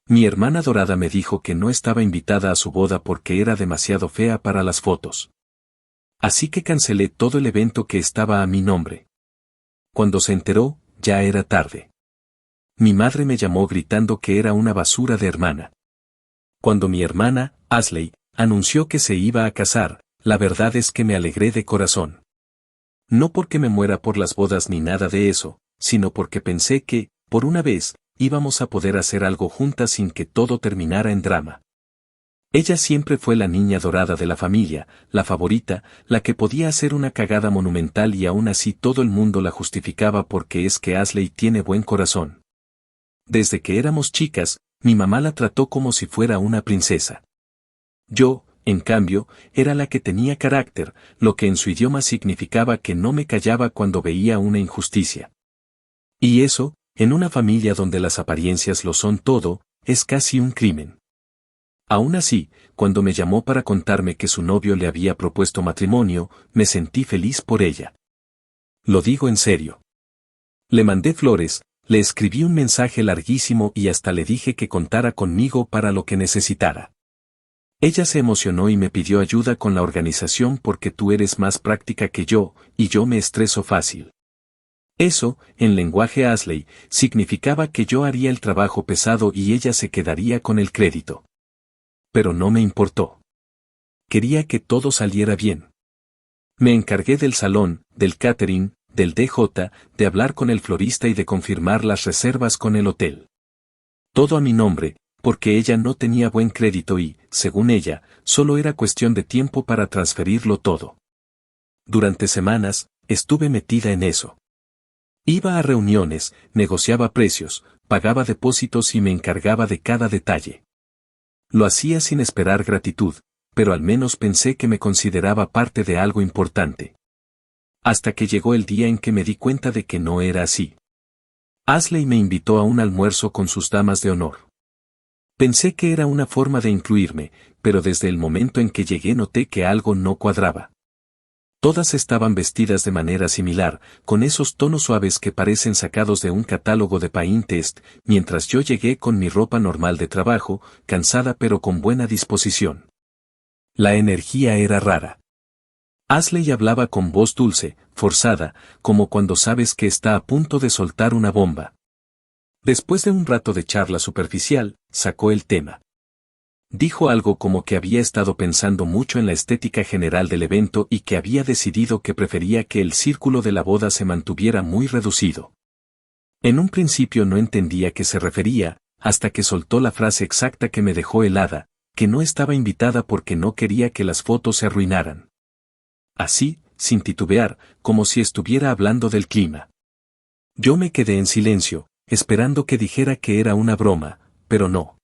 Mi hermana Dorada me dijo que no estaba invitada a su boda porque era demasiado fea para las fotos. Así que cancelé todo el evento que estaba a mi nombre. Cuando se enteró, ya era tarde. Mi madre me llamó gritando que era una basura de hermana. Cuando mi hermana, Ashley, anunció que se iba a casar, la verdad es que me alegré de corazón. No porque me muera por las bodas ni nada de eso, sino porque pensé que, por una vez, íbamos a poder hacer algo juntas sin que todo terminara en drama. Ella siempre fue la niña dorada de la familia, la favorita, la que podía hacer una cagada monumental y aún así todo el mundo la justificaba porque es que Ashley tiene buen corazón. Desde que éramos chicas, mi mamá la trató como si fuera una princesa. Yo, en cambio, era la que tenía carácter, lo que en su idioma significaba que no me callaba cuando veía una injusticia. Y eso, en una familia donde las apariencias lo son todo, es casi un crimen. Aún así, cuando me llamó para contarme que su novio le había propuesto matrimonio, me sentí feliz por ella. Lo digo en serio. Le mandé flores, le escribí un mensaje larguísimo y hasta le dije que contara conmigo para lo que necesitara. Ella se emocionó y me pidió ayuda con la organización porque tú eres más práctica que yo, y yo me estreso fácil. Eso, en lenguaje Ashley, significaba que yo haría el trabajo pesado y ella se quedaría con el crédito. Pero no me importó. Quería que todo saliera bien. Me encargué del salón, del catering, del DJ, de hablar con el florista y de confirmar las reservas con el hotel. Todo a mi nombre, porque ella no tenía buen crédito y, según ella, solo era cuestión de tiempo para transferirlo todo. Durante semanas, estuve metida en eso. Iba a reuniones, negociaba precios, pagaba depósitos y me encargaba de cada detalle. Lo hacía sin esperar gratitud, pero al menos pensé que me consideraba parte de algo importante. Hasta que llegó el día en que me di cuenta de que no era así. Ashley me invitó a un almuerzo con sus damas de honor. Pensé que era una forma de incluirme, pero desde el momento en que llegué noté que algo no cuadraba. Todas estaban vestidas de manera similar, con esos tonos suaves que parecen sacados de un catálogo de Pinterest, mientras yo llegué con mi ropa normal de trabajo, cansada pero con buena disposición. La energía era rara. Ashley hablaba con voz dulce, forzada, como cuando sabes que está a punto de soltar una bomba. Después de un rato de charla superficial, sacó el tema. Dijo algo como que había estado pensando mucho en la estética general del evento y que había decidido que prefería que el círculo de la boda se mantuviera muy reducido. En un principio no entendía a qué se refería, hasta que soltó la frase exacta que me dejó helada, que no estaba invitada porque no quería que las fotos se arruinaran. Así, sin titubear, como si estuviera hablando del clima. Yo me quedé en silencio, esperando que dijera que era una broma, pero no.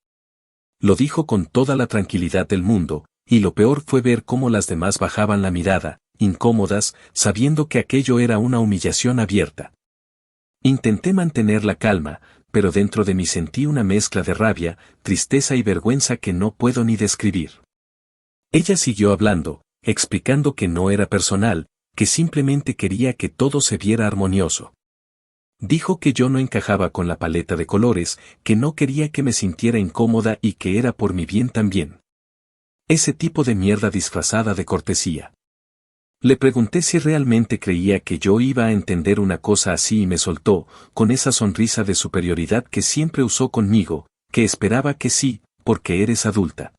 Lo dijo con toda la tranquilidad del mundo, y lo peor fue ver cómo las demás bajaban la mirada, incómodas, sabiendo que aquello era una humillación abierta. Intenté mantener la calma, pero dentro de mí sentí una mezcla de rabia, tristeza y vergüenza que no puedo ni describir. Ella siguió hablando, explicando que no era personal, que simplemente quería que todo se viera armonioso. Dijo que yo no encajaba con la paleta de colores, que no quería que me sintiera incómoda y que era por mi bien también. Ese tipo de mierda disfrazada de cortesía. Le pregunté si realmente creía que yo iba a entender una cosa así y me soltó, con esa sonrisa de superioridad que siempre usó conmigo, que esperaba que sí, porque eres adulta.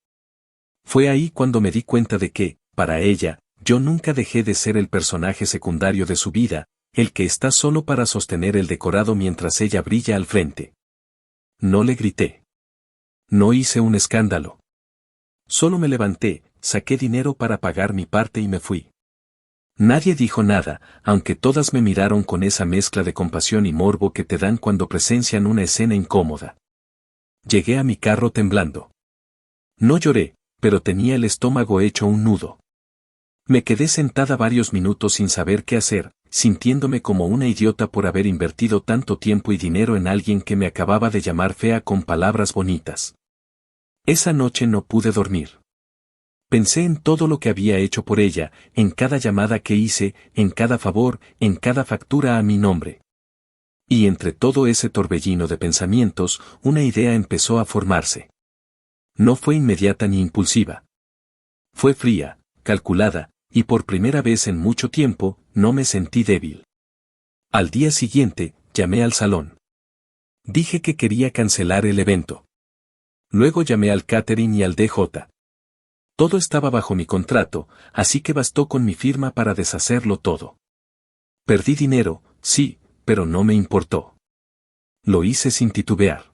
Fue ahí cuando me di cuenta de que, para ella, yo nunca dejé de ser el personaje secundario de su vida, el que está solo para sostener el decorado mientras ella brilla al frente. No le grité. No hice un escándalo. Solo me levanté, saqué dinero para pagar mi parte y me fui. Nadie dijo nada, aunque todas me miraron con esa mezcla de compasión y morbo que te dan cuando presencian una escena incómoda. Llegué a mi carro temblando. No lloré, pero tenía el estómago hecho un nudo. Me quedé sentada varios minutos sin saber qué hacer, sintiéndome como una idiota por haber invertido tanto tiempo y dinero en alguien que me acababa de llamar fea con palabras bonitas. Esa noche no pude dormir. Pensé en todo lo que había hecho por ella, en cada llamada que hice, en cada favor, en cada factura a mi nombre. Y entre todo ese torbellino de pensamientos, una idea empezó a formarse. No fue inmediata ni impulsiva. Fue fría, calculada, y por primera vez en mucho tiempo, no me sentí débil. Al día siguiente, llamé al salón. Dije que quería cancelar el evento. Luego llamé al catering y al DJ. Todo estaba bajo mi contrato, así que bastó con mi firma para deshacerlo todo. Perdí dinero, sí, pero no me importó. Lo hice sin titubear.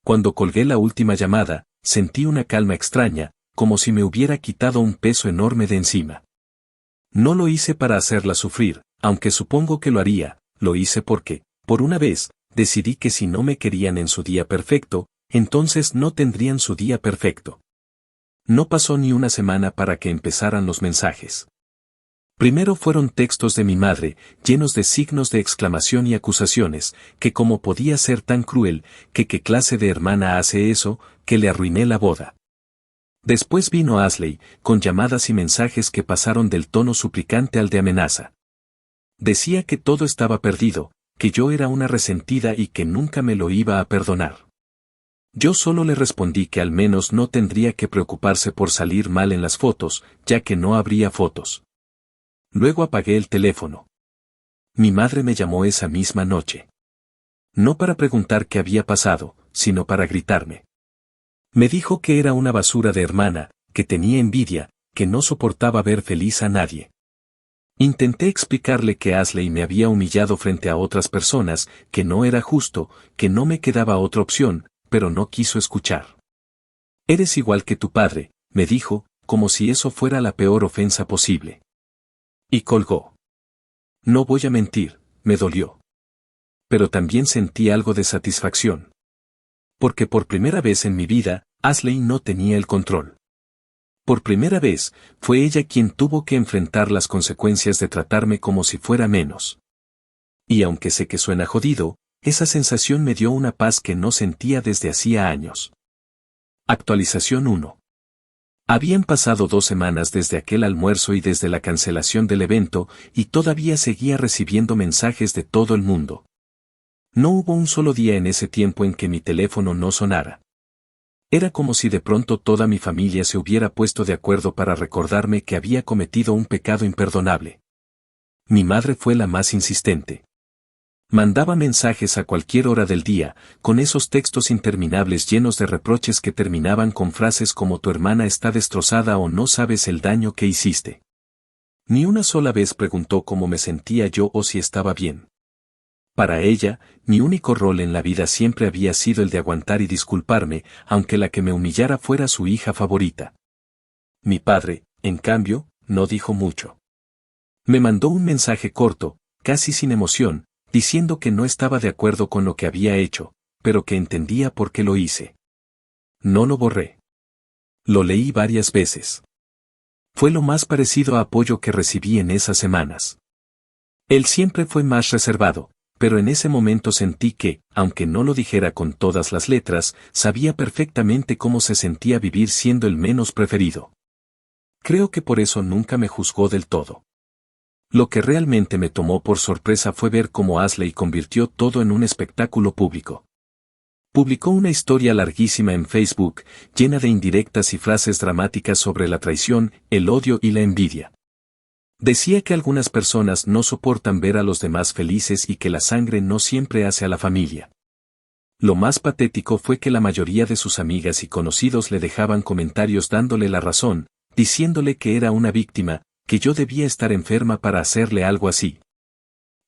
Cuando colgué la última llamada, sentí una calma extraña, como si me hubiera quitado un peso enorme de encima. No lo hice para hacerla sufrir, aunque supongo que lo haría, lo hice porque, por una vez, decidí que si no me querían en su día perfecto, entonces no tendrían su día perfecto. No pasó ni una semana para que empezaran los mensajes. Primero fueron textos de mi madre, llenos de signos de exclamación y acusaciones, que cómo podía ser tan cruel, que qué clase de hermana hace eso, que le arruiné la boda. Después vino Ashley, con llamadas y mensajes que pasaron del tono suplicante al de amenaza. Decía que todo estaba perdido, que yo era una resentida y que nunca me lo iba a perdonar. Yo solo le respondí que al menos no tendría que preocuparse por salir mal en las fotos, ya que no habría fotos. Luego apagué el teléfono. Mi madre me llamó esa misma noche. No para preguntar qué había pasado, sino para gritarme. Me dijo que era una basura de hermana, que tenía envidia, que no soportaba ver feliz a nadie. Intenté explicarle que Ashley me había humillado frente a otras personas, que no era justo, que no me quedaba otra opción, pero no quiso escuchar. Eres igual que tu padre, me dijo, como si eso fuera la peor ofensa posible. Y colgó. No voy a mentir, me dolió. Pero también sentí algo de satisfacción. Porque por primera vez en mi vida, Ashley no tenía el control. Por primera vez, fue ella quien tuvo que enfrentar las consecuencias de tratarme como si fuera menos. Y aunque sé que suena jodido, esa sensación me dio una paz que no sentía desde hacía años. Actualización 1. Habían pasado 2 semanas desde aquel almuerzo y desde la cancelación del evento, y todavía seguía recibiendo mensajes de todo el mundo. No hubo un solo día en ese tiempo en que mi teléfono no sonara. Era como si de pronto toda mi familia se hubiera puesto de acuerdo para recordarme que había cometido un pecado imperdonable. Mi madre fue la más insistente. Mandaba mensajes a cualquier hora del día, con esos textos interminables llenos de reproches que terminaban con frases como tu hermana está destrozada o no sabes el daño que hiciste. Ni una sola vez preguntó cómo me sentía yo o si estaba bien. Para ella, mi único rol en la vida siempre había sido el de aguantar y disculparme, aunque la que me humillara fuera su hija favorita. Mi padre, en cambio, no dijo mucho. Me mandó un mensaje corto, casi sin emoción, diciendo que no estaba de acuerdo con lo que había hecho, pero que entendía por qué lo hice. No lo borré. Lo leí varias veces. Fue lo más parecido a apoyo que recibí en esas semanas. Él siempre fue más reservado, pero en ese momento sentí que, aunque no lo dijera con todas las letras, sabía perfectamente cómo se sentía vivir siendo el menos preferido. Creo que por eso nunca me juzgó del todo. Lo que realmente me tomó por sorpresa fue ver cómo Ashley convirtió todo en un espectáculo público. Publicó una historia larguísima en Facebook, llena de indirectas y frases dramáticas sobre la traición, el odio y la envidia. Decía que algunas personas no soportan ver a los demás felices y que la sangre no siempre hace a la familia. Lo más patético fue que la mayoría de sus amigas y conocidos le dejaban comentarios dándole la razón, diciéndole que era una víctima, que yo debía estar enferma para hacerle algo así.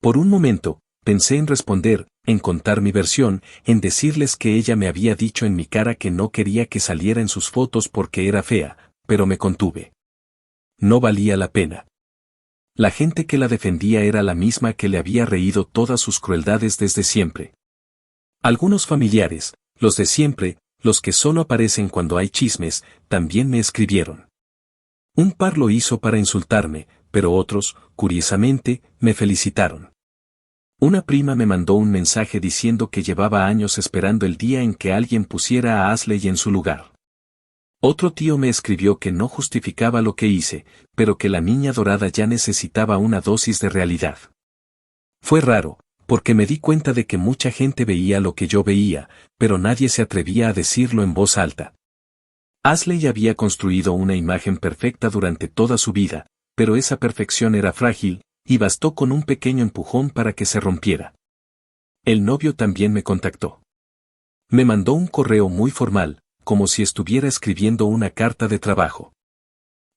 Por un momento, pensé en responder, en contar mi versión, en decirles que ella me había dicho en mi cara que no quería que saliera en sus fotos porque era fea, pero me contuve. No valía la pena. La gente que la defendía era la misma que le había reído todas sus crueldades desde siempre. Algunos familiares, los de siempre, los que solo aparecen cuando hay chismes, también me escribieron. Un par lo hizo para insultarme, pero otros, curiosamente, me felicitaron. Una prima me mandó un mensaje diciendo que llevaba años esperando el día en que alguien pusiera a Ashley en su lugar. Otro tío me escribió que no justificaba lo que hice, pero que la niña dorada ya necesitaba una dosis de realidad. Fue raro, Porque me di cuenta de que mucha gente veía lo que yo veía, pero nadie se atrevía a decirlo en voz alta. Ashley había construido una imagen perfecta durante toda su vida, pero esa perfección era frágil, y bastó con un pequeño empujón para que se rompiera. El novio también me contactó. Me mandó un correo muy formal, como si estuviera escribiendo una carta de trabajo.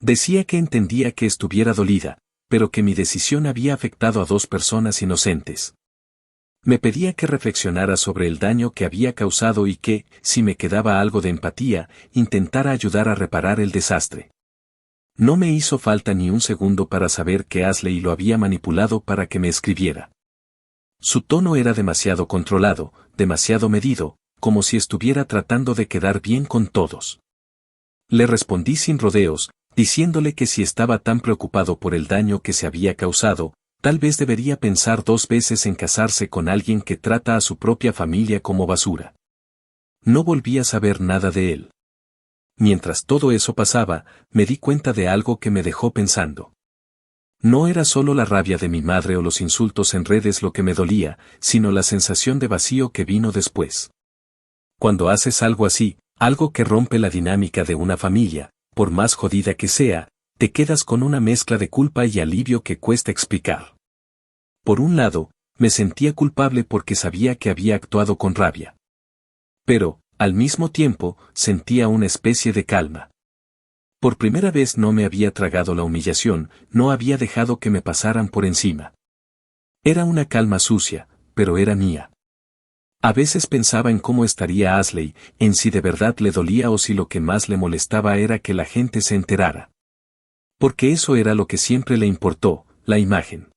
Decía que entendía que estuviera dolida, pero que mi decisión había afectado a 2 personas inocentes. Me pedía que reflexionara sobre el daño que había causado y que, si me quedaba algo de empatía, intentara ayudar a reparar el desastre. No me hizo falta ni un segundo para saber que Ashley lo había manipulado para que me escribiera. Su tono era demasiado controlado, demasiado medido, como si estuviera tratando de quedar bien con todos. Le respondí sin rodeos, diciéndole que si estaba tan preocupado por el daño que se había causado, tal vez debería pensar 2 veces en casarse con alguien que trata a su propia familia como basura. No volví a saber nada de él. Mientras todo eso pasaba, me di cuenta de algo que me dejó pensando. No era solo la rabia de mi madre o los insultos en redes lo que me dolía, sino la sensación de vacío que vino después. Cuando haces algo así, algo que rompe la dinámica de una familia, por más jodida que sea, te quedas con una mezcla de culpa y alivio que cuesta explicar. Por un lado, me sentía culpable porque sabía que había actuado con rabia. Pero, al mismo tiempo, sentía una especie de calma. Por primera vez no me había tragado la humillación, no había dejado que me pasaran por encima. Era una calma sucia, pero era mía. A veces pensaba en cómo estaría Ashley, en si de verdad le dolía o si lo que más le molestaba era que la gente se enterara. Porque eso era lo que siempre le importó, la imagen.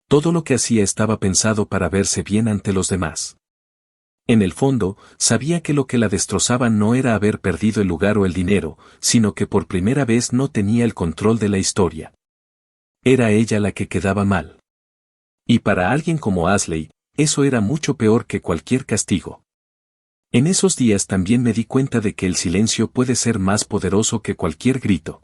Todo lo que hacía estaba pensado para verse bien ante los demás. En el fondo, sabía que lo que la destrozaba no era haber perdido el lugar o el dinero, sino que por primera vez no tenía el control de la historia. Era ella la que quedaba mal. Y para alguien como Ashley, eso era mucho peor que cualquier castigo. En esos días también me di cuenta de que el silencio puede ser más poderoso que cualquier grito.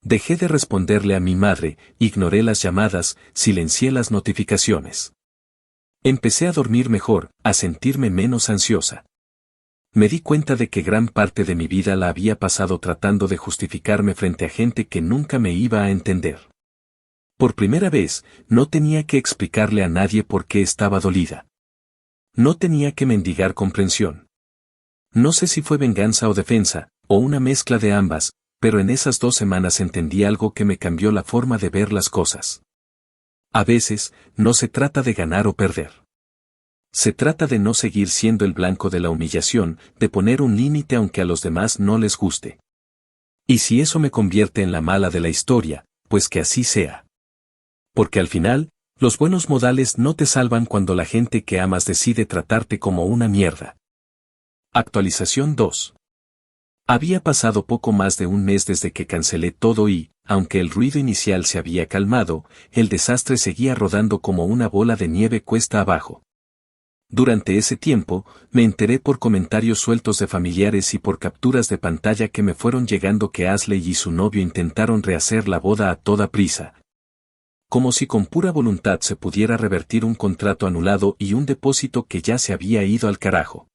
Dejé de responderle a mi madre, ignoré las llamadas, silencié las notificaciones. Empecé a dormir mejor, a sentirme menos ansiosa. Me di cuenta de que gran parte de mi vida la había pasado tratando de justificarme frente a gente que nunca me iba a entender. Por primera vez, no tenía que explicarle a nadie por qué estaba dolida. No tenía que mendigar comprensión. No sé si fue venganza o defensa, o una mezcla de ambas, pero en esas 2 semanas entendí algo que me cambió la forma de ver las cosas. A veces, no se trata de ganar o perder. Se trata de no seguir siendo el blanco de la humillación, de poner un límite aunque a los demás no les guste. Y si eso me convierte en la mala de la historia, pues que así sea. Porque al final, los buenos modales no te salvan cuando la gente que amas decide tratarte como una mierda. Actualización 2. Había pasado poco más de un mes desde que cancelé todo y, aunque el ruido inicial se había calmado, el desastre seguía rodando como una bola de nieve cuesta abajo. Durante ese tiempo, me enteré por comentarios sueltos de familiares y por capturas de pantalla que me fueron llegando que Ashley y su novio intentaron rehacer la boda a toda prisa. Como si con pura voluntad se pudiera revertir un contrato anulado y un depósito que ya se había ido al carajo.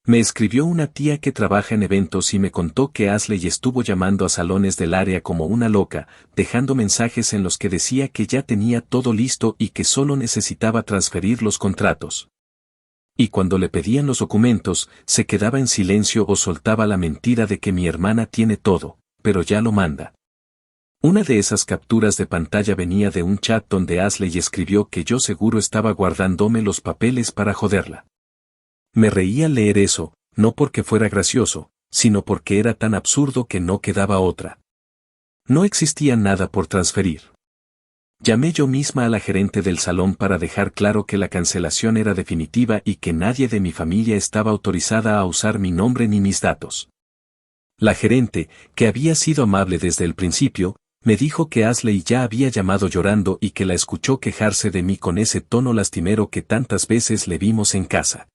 Me escribió una tía que trabaja en eventos y me contó que Ashley estuvo llamando a salones del área como una loca, dejando mensajes en los que decía que ya tenía todo listo y que solo necesitaba transferir los contratos. Y cuando le pedían los documentos, se quedaba en silencio o soltaba la mentira de que mi hermana tiene todo, pero ya lo manda. Una de esas capturas de pantalla venía de un chat donde Ashley escribió que yo seguro estaba guardándome los papeles para joderla. Me reía al leer eso, no porque fuera gracioso, sino porque era tan absurdo que no quedaba otra. No existía nada por transferir. Llamé yo misma a la gerente del salón para dejar claro que la cancelación era definitiva y que nadie de mi familia estaba autorizada a usar mi nombre ni mis datos. La gerente, que había sido amable desde el principio, me dijo que Ashley ya había llamado llorando y que la escuchó quejarse de mí con ese tono lastimero que tantas veces le vimos en casa.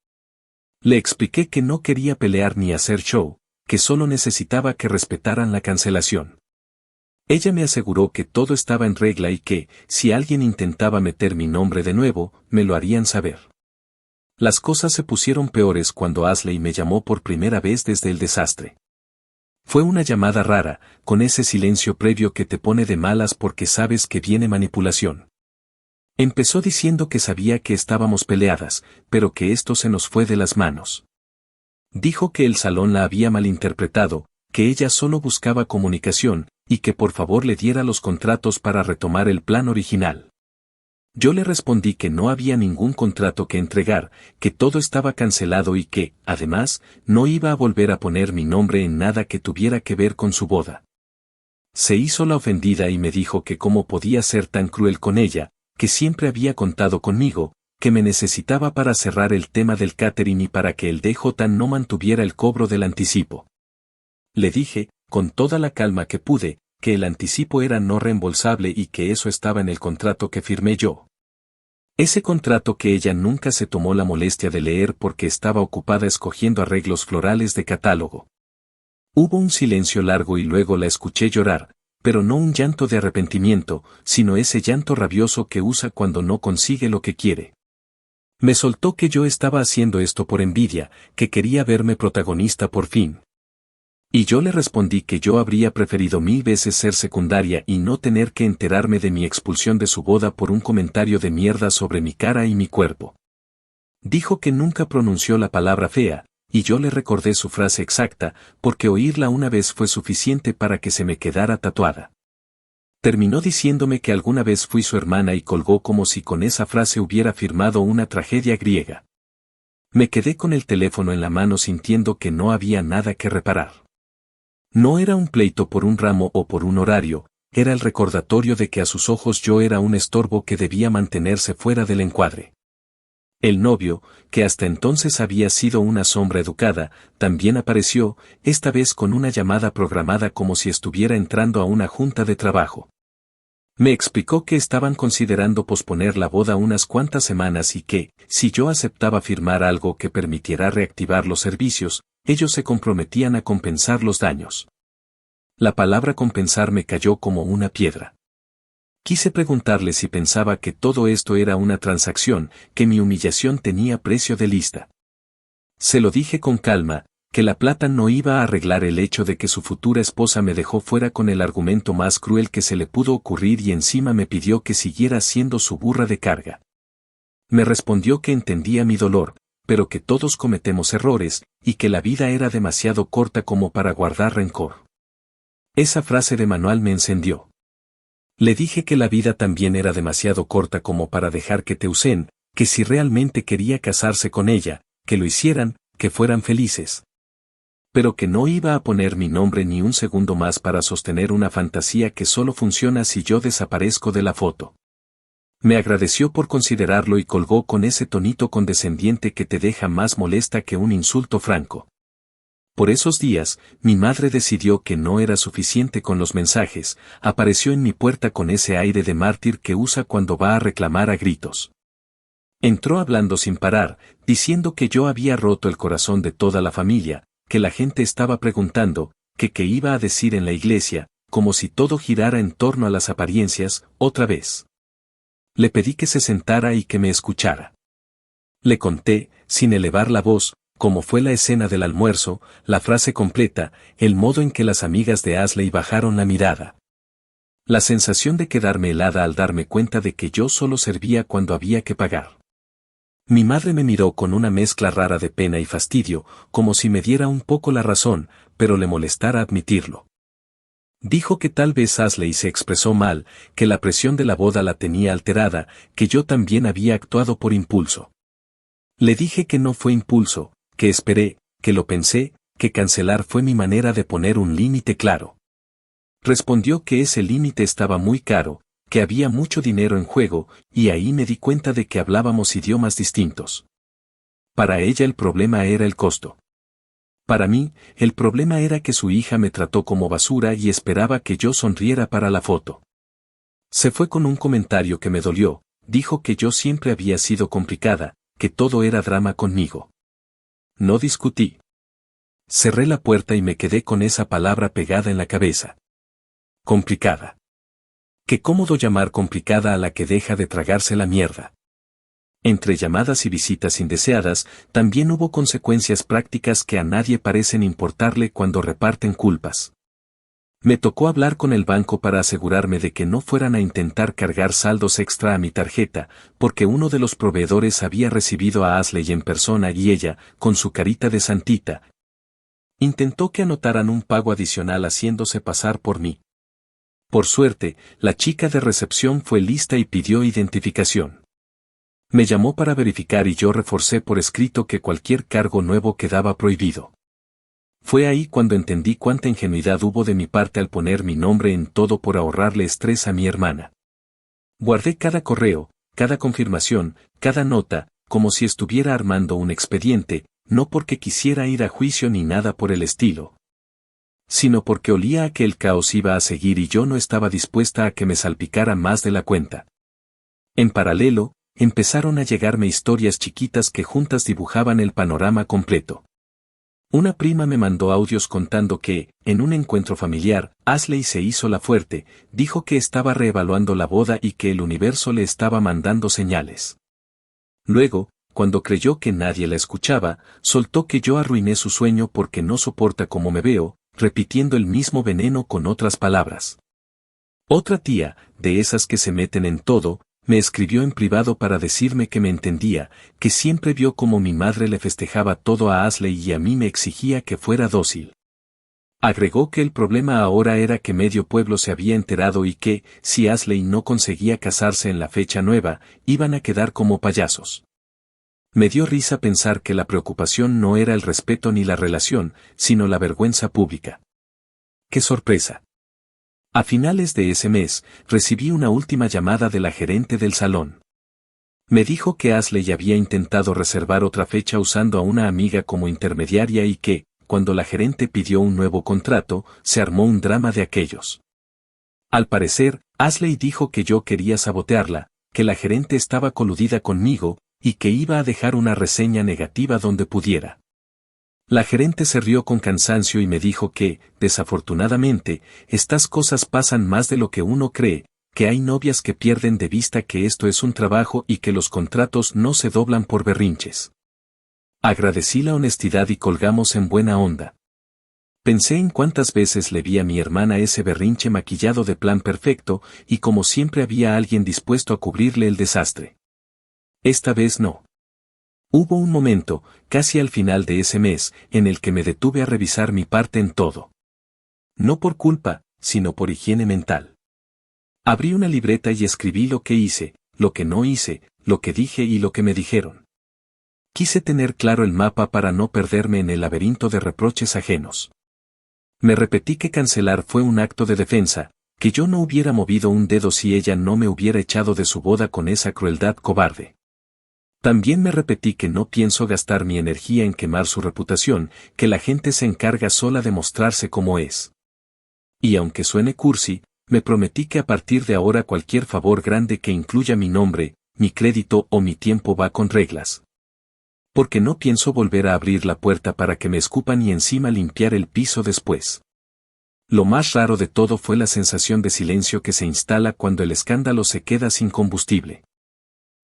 Le expliqué que no quería pelear ni hacer show, que solo necesitaba que respetaran la cancelación. Ella me aseguró que todo estaba en regla y que, si alguien intentaba meter mi nombre de nuevo, me lo harían saber. Las cosas se pusieron peores cuando Ashley me llamó por primera vez desde el desastre. Fue una llamada rara, con ese silencio previo que te pone de malas porque sabes que viene manipulación. Empezó diciendo que sabía que estábamos peleadas, pero que esto se nos fue de las manos. Dijo que el salón la había malinterpretado, que ella solo buscaba comunicación, y que por favor le diera los contratos para retomar el plan original. Yo le respondí que no había ningún contrato que entregar, que todo estaba cancelado y que, además, no iba a volver a poner mi nombre en nada que tuviera que ver con su boda. Se hizo la ofendida y me dijo que cómo podía ser tan cruel con ella, que siempre había contado conmigo, que me necesitaba para cerrar el tema del catering y para que el DJ no mantuviera el cobro del anticipo. Le dije, con toda la calma que pude, que el anticipo era no reembolsable y que eso estaba en el contrato que firmé yo. Ese contrato que ella nunca se tomó la molestia de leer porque estaba ocupada escogiendo arreglos florales de catálogo. Hubo un silencio largo y luego la escuché llorar, pero no un llanto de arrepentimiento, sino ese llanto rabioso que usa cuando no consigue lo que quiere. Me soltó que yo estaba haciendo esto por envidia, que quería verme protagonista por fin. Y yo le respondí que yo habría preferido 1000 veces ser secundaria y no tener que enterarme de mi expulsión de su boda por un comentario de mierda sobre mi cara y mi cuerpo. Dijo que nunca pronunció la palabra fea, y yo le recordé su frase exacta, porque oírla una vez fue suficiente para que se me quedara tatuada. Terminó diciéndome que alguna vez fui su hermana y colgó como si con esa frase hubiera firmado una tragedia griega. Me quedé con el teléfono en la mano sintiendo que no había nada que reparar. No era un pleito por un ramo o por un horario, era el recordatorio de que a sus ojos yo era un estorbo que debía mantenerse fuera del encuadre. El novio, que hasta entonces había sido una sombra educada, también apareció, esta vez con una llamada programada como si estuviera entrando a una junta de trabajo. Me explicó que estaban considerando posponer la boda unas cuantas semanas y que, si yo aceptaba firmar algo que permitiera reactivar los servicios, ellos se comprometían a compensar los daños. La palabra compensar me cayó como una piedra. Quise preguntarle si pensaba que todo esto era una transacción, que mi humillación tenía precio de lista. Se lo dije con calma, que la plata no iba a arreglar el hecho de que su futura esposa me dejó fuera con el argumento más cruel que se le pudo ocurrir y encima me pidió que siguiera siendo su burra de carga. Me respondió que entendía mi dolor, pero que todos cometemos errores, y que la vida era demasiado corta como para guardar rencor. Esa frase de manual me encendió. Le dije que la vida también era demasiado corta como para dejar que te usen, que si realmente quería casarse con ella, que lo hicieran, que fueran felices. Pero que no iba a poner mi nombre ni un segundo más para sostener una fantasía que solo funciona si yo desaparezco de la foto. Me agradeció por considerarlo y colgó con ese tonito condescendiente que te deja más molesta que un insulto franco. Por esos días, mi madre decidió que no era suficiente con los mensajes, apareció en mi puerta con ese aire de mártir que usa cuando va a reclamar a gritos. Entró hablando sin parar, diciendo que yo había roto el corazón de toda la familia, que la gente estaba preguntando, que qué iba a decir en la iglesia, como si todo girara en torno a las apariencias, otra vez. Le pedí que se sentara y que me escuchara. Le conté, sin elevar la voz, cómo fue la escena del almuerzo, la frase completa, el modo en que las amigas de Ashley bajaron la mirada. La sensación de quedarme helada al darme cuenta de que yo solo servía cuando había que pagar. Mi madre me miró con una mezcla rara de pena y fastidio, como si me diera un poco la razón, pero le molestara admitirlo. Dijo que tal vez Ashley se expresó mal, que la presión de la boda la tenía alterada, que yo también había actuado por impulso. Le dije que no fue impulso, que esperé, que lo pensé, que cancelar fue mi manera de poner un límite claro. Respondió que ese límite estaba muy caro, que había mucho dinero en juego, y ahí me di cuenta de que hablábamos idiomas distintos. Para ella el problema era el costo. Para mí, el problema era que su hija me trató como basura y esperaba que yo sonriera para la foto. Se fue con un comentario que me dolió, dijo que yo siempre había sido complicada, que todo era drama conmigo. No discutí. Cerré la puerta y me quedé con esa palabra pegada en la cabeza. Complicada. Qué cómodo llamar complicada a la que deja de tragarse la mierda. Entre llamadas y visitas indeseadas, también hubo consecuencias prácticas que a nadie parecen importarle cuando reparten culpas. Me tocó hablar con el banco para asegurarme de que no fueran a intentar cargar saldos extra a mi tarjeta, porque uno de los proveedores había recibido a Ashley en persona y ella, con su carita de santita, intentó que anotaran un pago adicional haciéndose pasar por mí. Por suerte, la chica de recepción fue lista y pidió identificación. Me llamó para verificar y yo reforcé por escrito que cualquier cargo nuevo quedaba prohibido. Fue ahí cuando entendí cuánta ingenuidad hubo de mi parte al poner mi nombre en todo por ahorrarle estrés a mi hermana. Guardé cada correo, cada confirmación, cada nota, como si estuviera armando un expediente, no porque quisiera ir a juicio ni nada por el estilo, sino porque olía a que el caos iba a seguir y yo no estaba dispuesta a que me salpicara más de la cuenta. En paralelo, empezaron a llegarme historias chiquitas que juntas dibujaban el panorama completo. Una prima me mandó audios contando que, en un encuentro familiar, Ashley se hizo la fuerte, dijo que estaba reevaluando la boda y que el universo le estaba mandando señales. Luego, cuando creyó que nadie la escuchaba, soltó que yo arruiné su sueño porque no soporta cómo me veo, repitiendo el mismo veneno con otras palabras. Otra tía, de esas que se meten en todo, me escribió en privado para decirme que me entendía, que siempre vio cómo mi madre le festejaba todo a Ashley y a mí me exigía que fuera dócil. Agregó que el problema ahora era que medio pueblo se había enterado y que, si Ashley no conseguía casarse en la fecha nueva, iban a quedar como payasos. Me dio risa pensar que la preocupación no era el respeto ni la relación, sino la vergüenza pública. ¡Qué sorpresa! A finales de ese mes, recibí una última llamada de la gerente del salón. Me dijo que Ashley había intentado reservar otra fecha usando a una amiga como intermediaria y que, cuando la gerente pidió un nuevo contrato, se armó un drama de aquellos. Al parecer, Ashley dijo que yo quería sabotearla, que la gerente estaba coludida conmigo, y que iba a dejar una reseña negativa donde pudiera. La gerente se rió con cansancio y me dijo que, desafortunadamente, estas cosas pasan más de lo que uno cree, que hay novias que pierden de vista que esto es un trabajo y que los contratos no se doblan por berrinches. Agradecí la honestidad y colgamos en buena onda. Pensé en cuántas veces le vi a mi hermana ese berrinche maquillado de plan perfecto y como siempre había alguien dispuesto a cubrirle el desastre. Esta vez no. Hubo un momento, casi al final de ese mes, en el que me detuve a revisar mi parte en todo. No por culpa, sino por higiene mental. Abrí una libreta y escribí lo que hice, lo que no hice, lo que dije y lo que me dijeron. Quise tener claro el mapa para no perderme en el laberinto de reproches ajenos. Me repetí que cancelar fue un acto de defensa, que yo no hubiera movido un dedo si ella no me hubiera echado de su boda con esa crueldad cobarde. También me repetí que no pienso gastar mi energía en quemar su reputación, que la gente se encarga sola de mostrarse como es. Y aunque suene cursi, me prometí que a partir de ahora cualquier favor grande que incluya mi nombre, mi crédito o mi tiempo va con reglas. Porque no pienso volver a abrir la puerta para que me escupan y encima limpiar el piso después. Lo más raro de todo fue la sensación de silencio que se instala cuando el escándalo se queda sin combustible.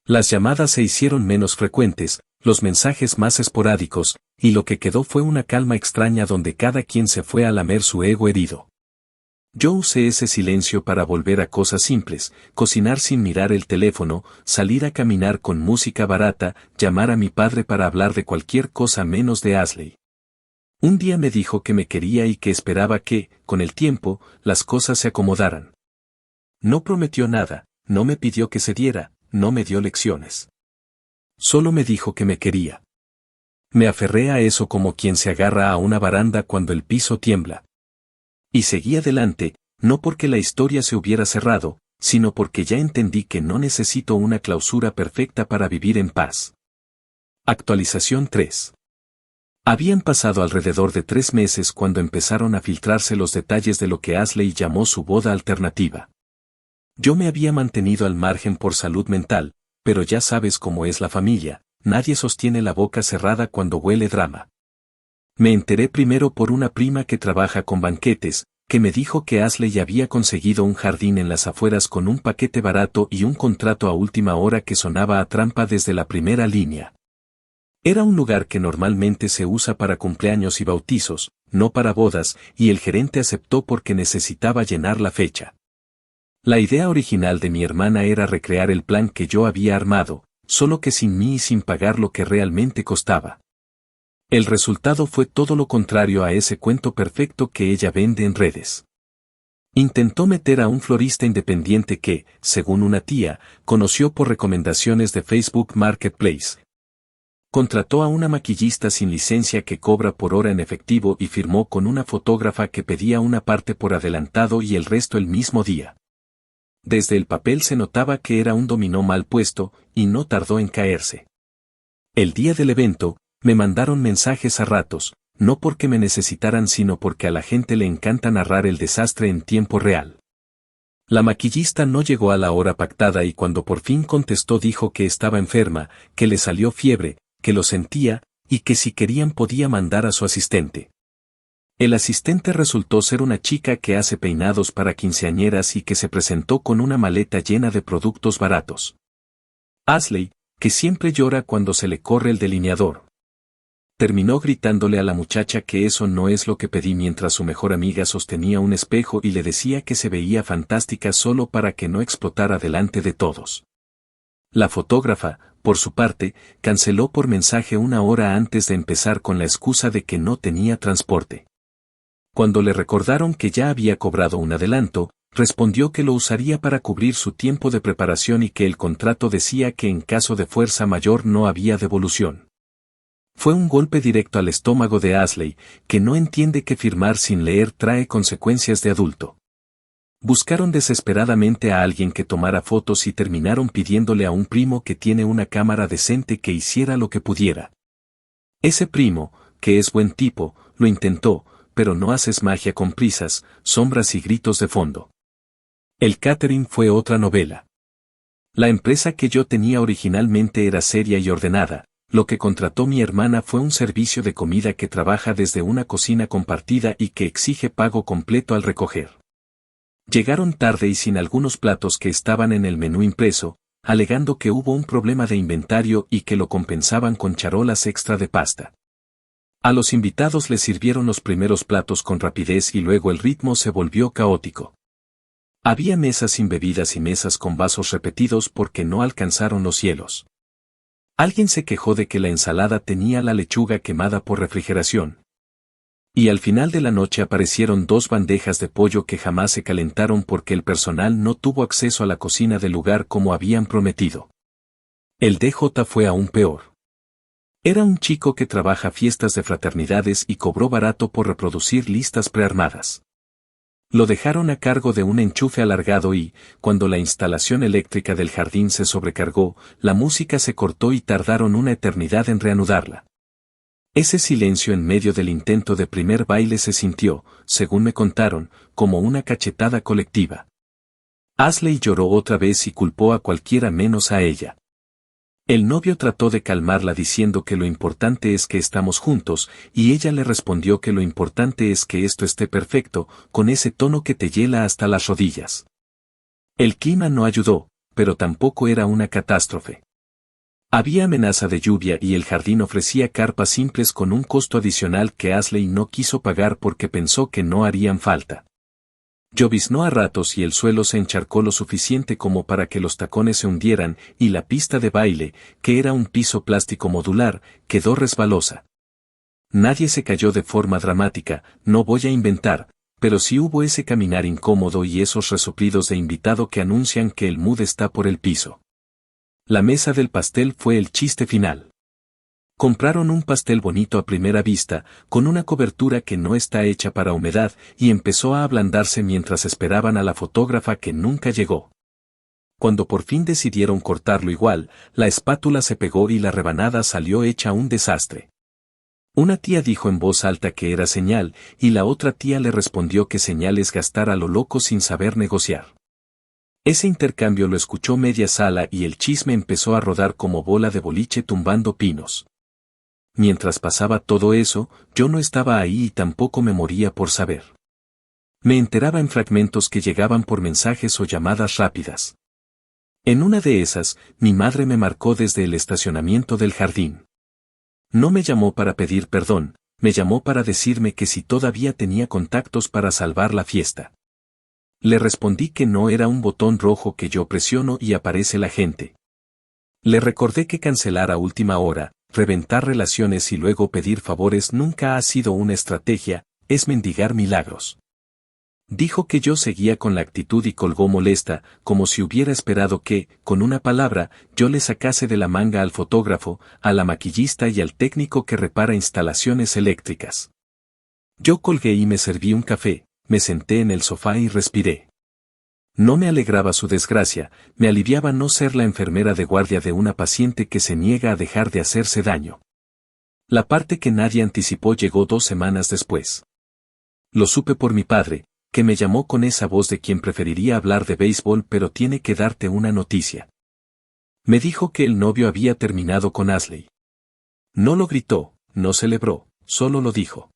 Las llamadas se hicieron menos frecuentes, los mensajes más esporádicos, y lo que quedó fue una calma extraña donde cada quien se fue a lamer su ego herido. Yo usé ese silencio para volver a cosas simples, cocinar sin mirar el teléfono, salir a caminar con música barata, llamar a mi padre para hablar de cualquier cosa menos de Ashley. Un día me dijo que me quería y que esperaba que, con el tiempo, las cosas se acomodaran. No prometió nada, no me pidió que cediera, no me dio lecciones. Solo me dijo que me quería. Me aferré a eso como quien se agarra a una baranda cuando el piso tiembla. Y seguí adelante, no porque la historia se hubiera cerrado, sino porque ya entendí que no necesito una clausura perfecta para vivir en paz. Actualización 3. Habían pasado alrededor de 3 meses cuando empezaron a filtrarse los detalles de lo que Ashley llamó su boda alternativa. Yo me había mantenido al margen por salud mental, pero ya sabes cómo es la familia, nadie sostiene la boca cerrada cuando huele drama. Me enteré primero por una prima que trabaja con banquetes, que me dijo que Ashley había conseguido un jardín en las afueras con un paquete barato y un contrato a última hora que sonaba a trampa desde la primera línea. Era un lugar que normalmente se usa para cumpleaños y bautizos, no para bodas, y el gerente aceptó porque necesitaba llenar la fecha. La idea original de mi hermana era recrear el plan que yo había armado, solo que sin mí y sin pagar lo que realmente costaba. El resultado fue todo lo contrario a ese cuento perfecto que ella vende en redes. Intentó meter a un florista independiente que, según una tía, conoció por recomendaciones de Facebook Marketplace. Contrató a una maquillista sin licencia que cobra por hora en efectivo y firmó con una fotógrafa que pedía una parte por adelantado y el resto el mismo día. Desde el papel se notaba que era un dominó mal puesto, y no tardó en caerse. El día del evento, me mandaron mensajes a ratos, no porque me necesitaran sino porque a la gente le encanta narrar el desastre en tiempo real. La maquillista no llegó a la hora pactada y cuando por fin contestó dijo que estaba enferma, que le salió fiebre, que lo sentía, y que si querían podía mandar a su asistente. El asistente resultó ser una chica que hace peinados para quinceañeras y que se presentó con una maleta llena de productos baratos. Ashley, que siempre llora cuando se le corre el delineador, terminó gritándole a la muchacha que eso no es lo que pedí mientras su mejor amiga sostenía un espejo y le decía que se veía fantástica solo para que no explotara delante de todos. La fotógrafa, por su parte, canceló por mensaje una hora antes de empezar con la excusa de que no tenía transporte. Cuando le recordaron que ya había cobrado un adelanto, respondió que lo usaría para cubrir su tiempo de preparación y que el contrato decía que en caso de fuerza mayor no había devolución. Fue un golpe directo al estómago de Ashley, que no entiende que firmar sin leer trae consecuencias de adulto. Buscaron desesperadamente a alguien que tomara fotos y terminaron pidiéndole a un primo que tiene una cámara decente que hiciera lo que pudiera. Ese primo, que es buen tipo, lo intentó, pero no haces magia con prisas, sombras y gritos de fondo. El catering fue otra novela. La empresa que yo tenía originalmente era seria y ordenada. Lo que contrató mi hermana fue un servicio de comida que trabaja desde una cocina compartida y que exige pago completo al recoger. Llegaron tarde y sin algunos platos que estaban en el menú impreso, alegando que hubo un problema de inventario y que lo compensaban con charolas extra de pasta. A los invitados les sirvieron los primeros platos con rapidez y luego el ritmo se volvió caótico. Había mesas sin bebidas y mesas con vasos repetidos porque no alcanzaron los hielos. Alguien se quejó de que la ensalada tenía la lechuga quemada por refrigeración. Y al final de la noche aparecieron 2 bandejas de pollo que jamás se calentaron porque el personal no tuvo acceso a la cocina del lugar como habían prometido. El DJ fue aún peor. Era un chico que trabaja fiestas de fraternidades y cobró barato por reproducir listas prearmadas. Lo dejaron a cargo de un enchufe alargado y, cuando la instalación eléctrica del jardín se sobrecargó, la música se cortó y tardaron una eternidad en reanudarla. Ese silencio en medio del intento de primer baile se sintió, según me contaron, como una cachetada colectiva. Ashley lloró otra vez y culpó a cualquiera menos a ella. El novio trató de calmarla diciendo que lo importante es que estamos juntos, y ella le respondió que lo importante es que esto esté perfecto, con ese tono que te hiela hasta las rodillas. El clima no ayudó, pero tampoco era una catástrofe. Había amenaza de lluvia y el jardín ofrecía carpas simples con un costo adicional que Ashley no quiso pagar porque pensó que no harían falta. Lloviznó a ratos y el suelo se encharcó lo suficiente como para que los tacones se hundieran y la pista de baile, que era un piso plástico modular, quedó resbalosa. Nadie se cayó de forma dramática, no voy a inventar, pero sí hubo ese caminar incómodo y esos resoplidos de invitado que anuncian que el mood está por el piso. La mesa del pastel fue el chiste final. Compraron un pastel bonito a primera vista, con una cobertura que no está hecha para humedad, y empezó a ablandarse mientras esperaban a la fotógrafa que nunca llegó. Cuando por fin decidieron cortarlo igual, la espátula se pegó y la rebanada salió hecha un desastre. Una tía dijo en voz alta que era señal, y la otra tía le respondió que señal es gastar a lo loco sin saber negociar. Ese intercambio lo escuchó media sala y el chisme empezó a rodar como bola de boliche tumbando pinos. Mientras pasaba todo eso, yo no estaba ahí y tampoco me moría por saber. Me enteraba en fragmentos que llegaban por mensajes o llamadas rápidas. En una de esas, mi madre me marcó desde el estacionamiento del jardín. No me llamó para pedir perdón, me llamó para decirme que si todavía tenía contactos para salvar la fiesta. Le respondí que no era un botón rojo que yo presiono y aparece la gente. Le recordé que cancelar a última hora, reventar relaciones y luego pedir favores nunca ha sido una estrategia, es mendigar milagros. Dijo que yo seguía con la actitud y colgó molesta, como si hubiera esperado que, con una palabra, yo le sacase de la manga al fotógrafo, a la maquillista y al técnico que repara instalaciones eléctricas. Yo colgué y me serví un café, me senté en el sofá y respiré. No me alegraba su desgracia, me aliviaba no ser la enfermera de guardia de una paciente que se niega a dejar de hacerse daño. La parte que nadie anticipó llegó 2 semanas después. Lo supe por mi padre, que me llamó con esa voz de quien preferiría hablar de béisbol pero tiene que darte una noticia. Me dijo que el novio había terminado con Ashley. No lo gritó, no celebró, solo lo dijo.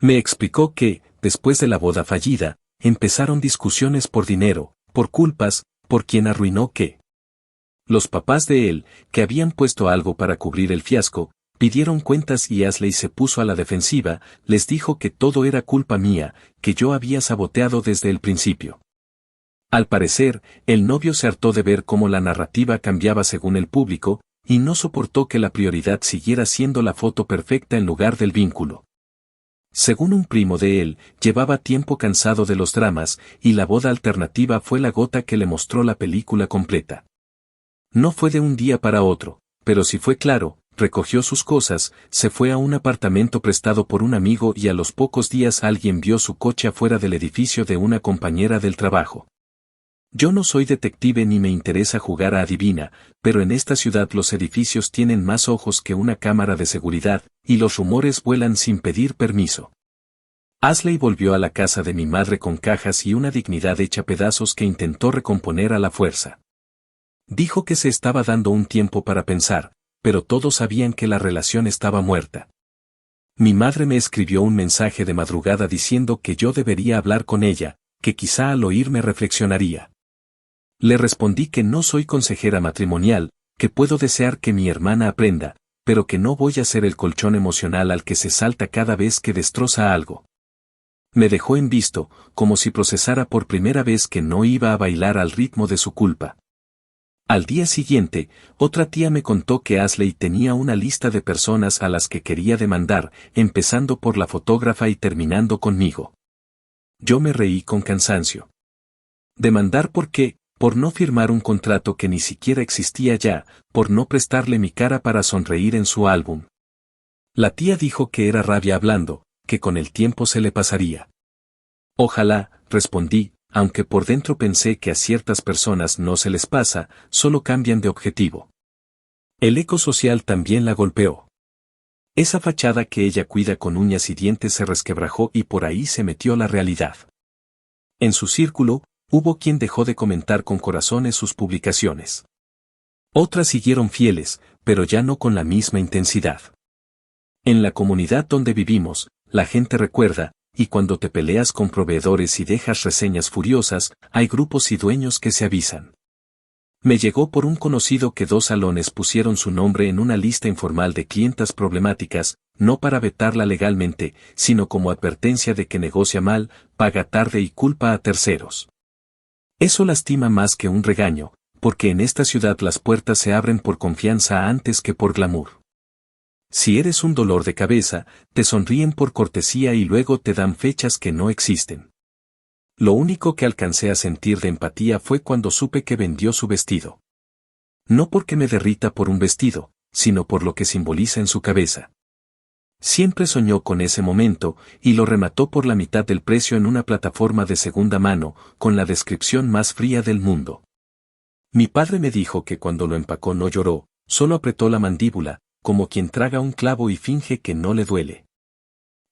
Me explicó que, después de la boda fallida, empezaron discusiones por dinero, por culpas, por quien arruinó qué. Los papás de él, que habían puesto algo para cubrir el fiasco, pidieron cuentas y Ashley se puso a la defensiva, les dijo que todo era culpa mía, que yo había saboteado desde el principio. Al parecer, el novio se hartó de ver cómo la narrativa cambiaba según el público, y no soportó que la prioridad siguiera siendo la foto perfecta en lugar del vínculo. Según un primo de él, llevaba tiempo cansado de los dramas, y la boda alternativa fue la gota que le mostró la película completa. No fue de un día para otro, pero sí fue claro. Recogió sus cosas, se fue a un apartamento prestado por un amigo y a los pocos días alguien vio su coche afuera del edificio de una compañera del trabajo. Yo no soy detective ni me interesa jugar a adivina, pero en esta ciudad los edificios tienen más ojos que una cámara de seguridad, y los rumores vuelan sin pedir permiso. Ashley volvió a la casa de mi madre con cajas y una dignidad hecha pedazos que intentó recomponer a la fuerza. Dijo que se estaba dando un tiempo para pensar, pero todos sabían que la relación estaba muerta. Mi madre me escribió un mensaje de madrugada diciendo que yo debería hablar con ella, que quizá al oírme reflexionaría. Le respondí que no soy consejera matrimonial, que puedo desear que mi hermana aprenda, pero que no voy a ser el colchón emocional al que se salta cada vez que destroza algo. Me dejó en visto, como si procesara por primera vez que no iba a bailar al ritmo de su culpa. Al día siguiente, otra tía me contó que Ashley tenía una lista de personas a las que quería demandar, empezando por la fotógrafa y terminando conmigo. Yo me reí con cansancio. ¿Demandar por qué? Por no firmar un contrato que ni siquiera existía ya, por no prestarle mi cara para sonreír en su álbum. La tía dijo que era rabia hablando, que con el tiempo se le pasaría. Ojalá, respondí, aunque por dentro pensé que a ciertas personas no se les pasa, solo cambian de objetivo. El eco social también la golpeó. Esa fachada que ella cuida con uñas y dientes se resquebrajó y por ahí se metió la realidad. En su círculo, hubo quien dejó de comentar con corazones sus publicaciones. Otras siguieron fieles, pero ya no con la misma intensidad. En la comunidad donde vivimos, la gente recuerda, y cuando te peleas con proveedores y dejas reseñas furiosas, hay grupos y dueños que se avisan. Me llegó por un conocido que 2 salones pusieron su nombre en una lista informal de clientas problemáticas, no para vetarla legalmente, sino como advertencia de que negocia mal, paga tarde y culpa a terceros. Eso lastima más que un regaño, porque en esta ciudad las puertas se abren por confianza antes que por glamour. Si eres un dolor de cabeza, te sonríen por cortesía y luego te dan fechas que no existen. Lo único que alcancé a sentir de empatía fue cuando supe que vendió su vestido. No porque me derrita por un vestido, sino por lo que simboliza en su cabeza. Siempre soñó con ese momento, y lo remató por la mitad del precio en una plataforma de segunda mano, con la descripción más fría del mundo. Mi padre me dijo que cuando lo empacó no lloró, solo apretó la mandíbula, como quien traga un clavo y finge que no le duele.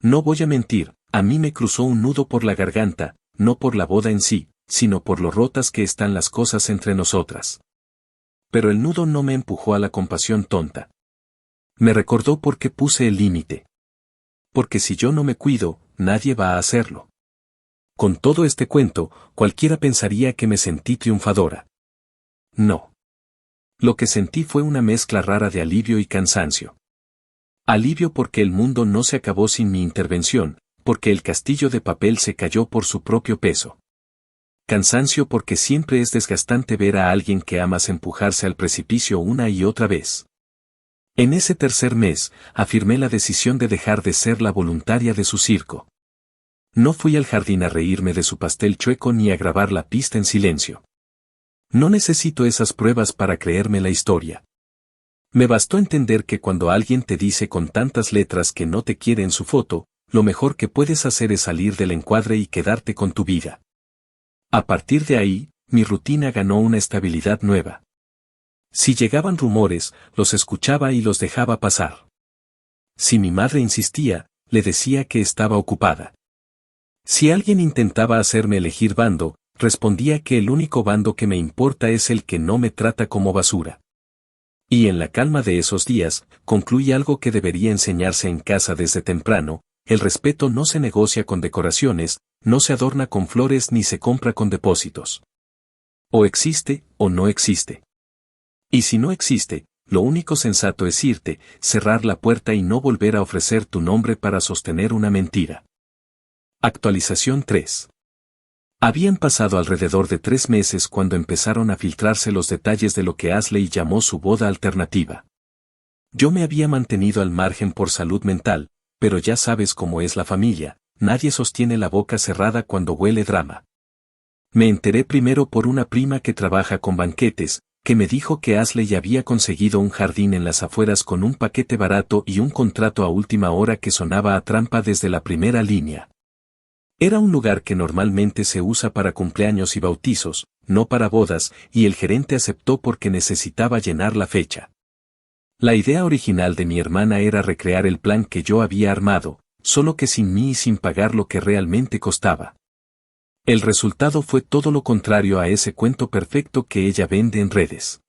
No voy a mentir, a mí me cruzó un nudo por la garganta, no por la boda en sí, sino por lo rotas que están las cosas entre nosotras. Pero el nudo no me empujó a la compasión tonta. Me recordó por qué puse el límite. Porque si yo no me cuido, nadie va a hacerlo. Con todo este cuento, cualquiera pensaría que me sentí triunfadora. No. Lo que sentí fue una mezcla rara de alivio y cansancio. Alivio porque el mundo no se acabó sin mi intervención, porque el castillo de papel se cayó por su propio peso. Cansancio porque siempre es desgastante ver a alguien que amas empujarse al precipicio una y otra vez. En ese tercer mes, afirmé la decisión de dejar de ser la voluntaria de su circo. No fui al jardín a reírme de su pastel chueco ni a grabar la pista en silencio. No necesito esas pruebas para creerme la historia. Me bastó entender que cuando alguien te dice con tantas letras que no te quiere en su foto, lo mejor que puedes hacer es salir del encuadre y quedarte con tu vida. A partir de ahí, mi rutina ganó una estabilidad nueva. Si llegaban rumores, los escuchaba y los dejaba pasar. Si mi madre insistía, le decía que estaba ocupada. Si alguien intentaba hacerme elegir bando, respondía que el único bando que me importa es el que no me trata como basura. Y en la calma de esos días, concluí algo que debería enseñarse en casa desde temprano: el respeto no se negocia con decoraciones, no se adorna con flores ni se compra con depósitos. O existe, o no existe. Y si no existe, lo único sensato es irte, cerrar la puerta y no volver a ofrecer tu nombre para sostener una mentira. Actualización 3. Habían pasado alrededor de 3 meses cuando empezaron a filtrarse los detalles de lo que Ashley llamó su boda alternativa. Yo me había mantenido al margen por salud mental, pero ya sabes cómo es la familia, nadie sostiene la boca cerrada cuando huele drama. Me enteré primero por una prima que trabaja con banquetes, que me dijo que Ashley había conseguido un jardín en las afueras con un paquete barato y un contrato a última hora que sonaba a trampa desde la primera línea. Era un lugar que normalmente se usa para cumpleaños y bautizos, no para bodas, y el gerente aceptó porque necesitaba llenar la fecha. La idea original de mi hermana era recrear el plan que yo había armado, solo que sin mí y sin pagar lo que realmente costaba. El resultado fue todo lo contrario a ese cuento perfecto que ella vende en redes.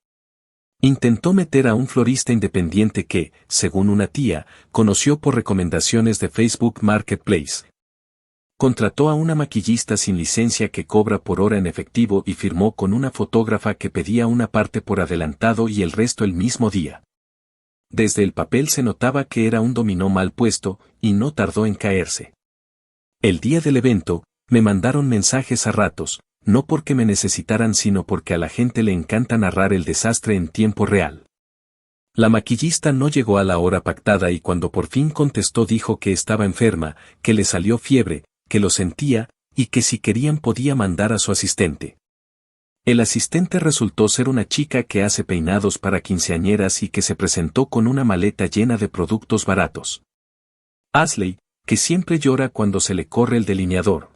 Intentó meter a un florista independiente que, según una tía, conoció por recomendaciones de Facebook Marketplace. Contrató a una maquillista sin licencia que cobra por hora en efectivo y firmó con una fotógrafa que pedía una parte por adelantado y el resto el mismo día. Desde el papel se notaba que era un dominó mal puesto, y no tardó en caerse. El día del evento, me mandaron mensajes a ratos, no porque me necesitaran sino porque a la gente le encanta narrar el desastre en tiempo real. La maquillista no llegó a la hora pactada y cuando por fin contestó dijo que estaba enferma, que le salió fiebre, que lo sentía, y que si querían podía mandar a su asistente. El asistente resultó ser una chica que hace peinados para quinceañeras y que se presentó con una maleta llena de productos baratos. Ashley, que siempre llora cuando se le corre el delineador,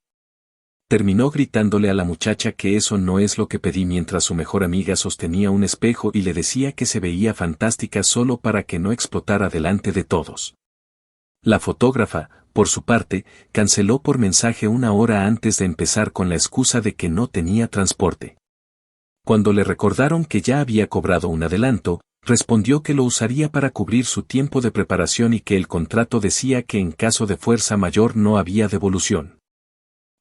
terminó gritándole a la muchacha que eso no es lo que pedí mientras su mejor amiga sostenía un espejo y le decía que se veía fantástica solo para que no explotara delante de todos. La fotógrafa, por su parte, canceló por mensaje una hora antes de empezar con la excusa de que no tenía transporte. Cuando le recordaron que ya había cobrado un adelanto, respondió que lo usaría para cubrir su tiempo de preparación y que el contrato decía que en caso de fuerza mayor no había devolución.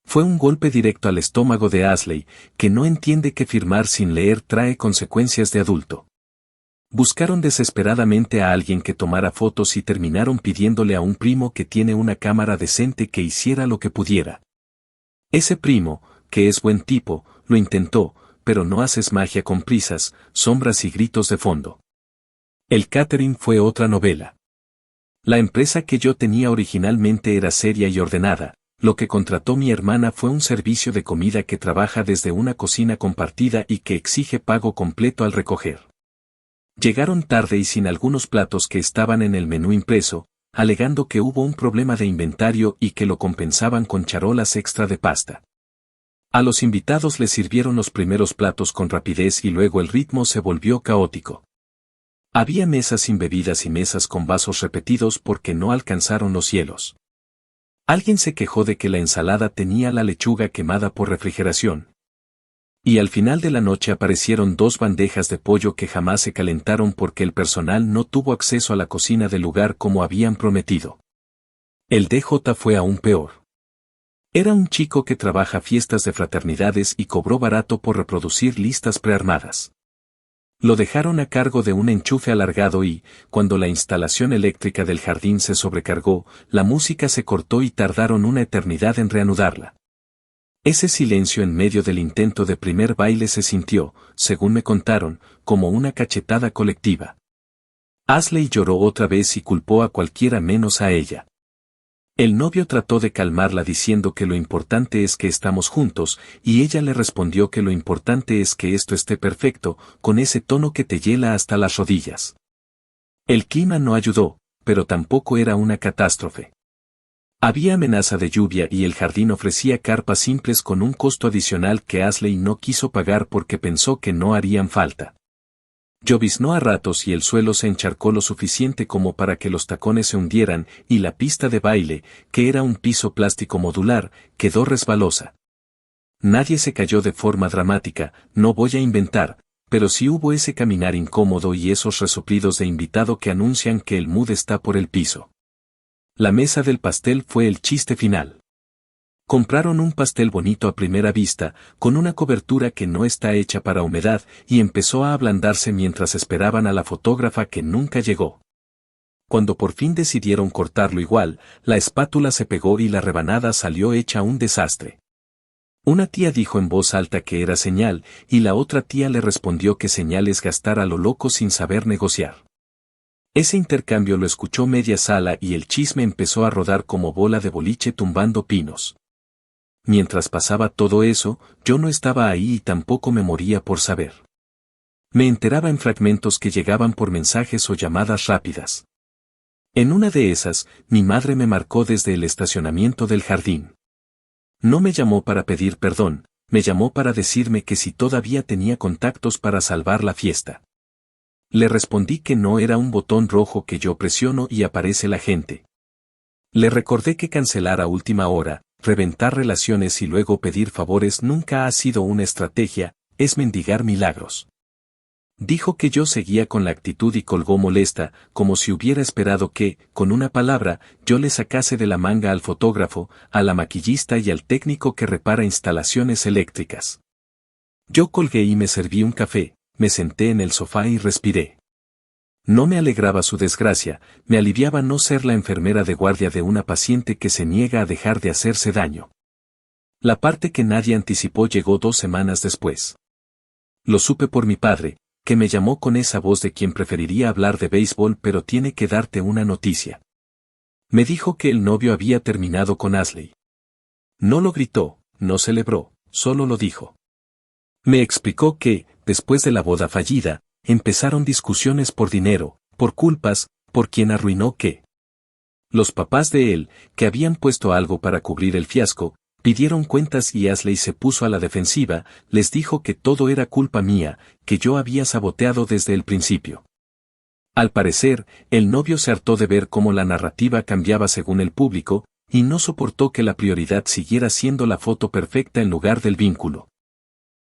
Fue un golpe directo al estómago de Ashley, que no entiende que firmar sin leer trae consecuencias de adulto. Buscaron desesperadamente a alguien que tomara fotos y terminaron pidiéndole a un primo que tiene una cámara decente que hiciera lo que pudiera. Ese primo, que es buen tipo, lo intentó, pero no haces magia con prisas, sombras y gritos de fondo. El catering fue otra novela. La empresa que yo tenía originalmente era seria y ordenada, lo que contrató mi hermana fue un servicio de comida que trabaja desde una cocina compartida y que exige pago completo al recoger. Llegaron tarde y sin algunos platos que estaban en el menú impreso, alegando que hubo un problema de inventario y que lo compensaban con charolas extra de pasta. A los invitados les sirvieron los primeros platos con rapidez y luego el ritmo se volvió caótico. Había mesas sin bebidas y mesas con vasos repetidos porque no alcanzaron los hielos. Alguien se quejó de que la ensalada tenía la lechuga quemada por refrigeración. Y al final de la noche aparecieron 2 bandejas de pollo que jamás se calentaron porque el personal no tuvo acceso a la cocina del lugar como habían prometido. El DJ fue aún peor. Era un chico que trabaja fiestas de fraternidades y cobró barato por reproducir listas prearmadas. Lo dejaron a cargo de un enchufe alargado y, cuando la instalación eléctrica del jardín se sobrecargó, la música se cortó y tardaron una eternidad en reanudarla. Ese silencio en medio del intento de primer baile se sintió, según me contaron, como una cachetada colectiva. Ashley lloró otra vez y culpó a cualquiera menos a ella. El novio trató de calmarla diciendo que lo importante es que estamos juntos, y ella le respondió que lo importante es que esto esté perfecto, con ese tono que te hiela hasta las rodillas. El clima no ayudó, pero tampoco era una catástrofe. Había amenaza de lluvia y el jardín ofrecía carpas simples con un costo adicional que Ashley no quiso pagar porque pensó que no harían falta. Lloviznó a ratos y el suelo se encharcó lo suficiente como para que los tacones se hundieran y la pista de baile, que era un piso plástico modular, quedó resbalosa. Nadie se cayó de forma dramática, no voy a inventar, pero sí hubo ese caminar incómodo y esos resoplidos de invitado que anuncian que el mood está por el piso. La mesa del pastel fue el chiste final. Compraron un pastel bonito a primera vista, con una cobertura que no está hecha para humedad, y empezó a ablandarse mientras esperaban a la fotógrafa que nunca llegó. Cuando por fin decidieron cortarlo igual, la espátula se pegó y la rebanada salió hecha un desastre. Una tía dijo en voz alta que era señal, y la otra tía le respondió que señal es gastar a lo loco sin saber negociar. Ese intercambio lo escuchó media sala y el chisme empezó a rodar como bola de boliche tumbando pinos. Mientras pasaba todo eso, yo no estaba ahí y tampoco me moría por saber. Me enteraba en fragmentos que llegaban por mensajes o llamadas rápidas. En una de esas, mi madre me marcó desde el estacionamiento del jardín. No me llamó para pedir perdón, me llamó para decirme que si todavía tenía contactos para salvar la fiesta. Le respondí que no era un botón rojo que yo presiono y aparece la gente. Le recordé que cancelar a última hora, reventar relaciones y luego pedir favores nunca ha sido una estrategia, es mendigar milagros. Dijo que yo seguía con la actitud y colgó molesta, como si hubiera esperado que, con una palabra, yo le sacase de la manga al fotógrafo, a la maquillista y al técnico que repara instalaciones eléctricas. Yo colgué y me serví un café, me senté en el sofá y respiré. No me alegraba su desgracia, me aliviaba no ser la enfermera de guardia de una paciente que se niega a dejar de hacerse daño. La parte que nadie anticipó llegó 2 semanas después. Lo supe por mi padre, que me llamó con esa voz de quien preferiría hablar de béisbol pero tiene que darte una noticia. Me dijo que el novio había terminado con Ashley. No lo gritó, no celebró, solo lo dijo. Me explicó que, después de la boda fallida, empezaron discusiones por dinero, por culpas, por quien arruinó qué. Los papás de él, que habían puesto algo para cubrir el fiasco, pidieron cuentas y Ashley se puso a la defensiva, les dijo que todo era culpa mía, que yo había saboteado desde el principio. Al parecer, el novio se hartó de ver cómo la narrativa cambiaba según el público, y no soportó que la prioridad siguiera siendo la foto perfecta en lugar del vínculo.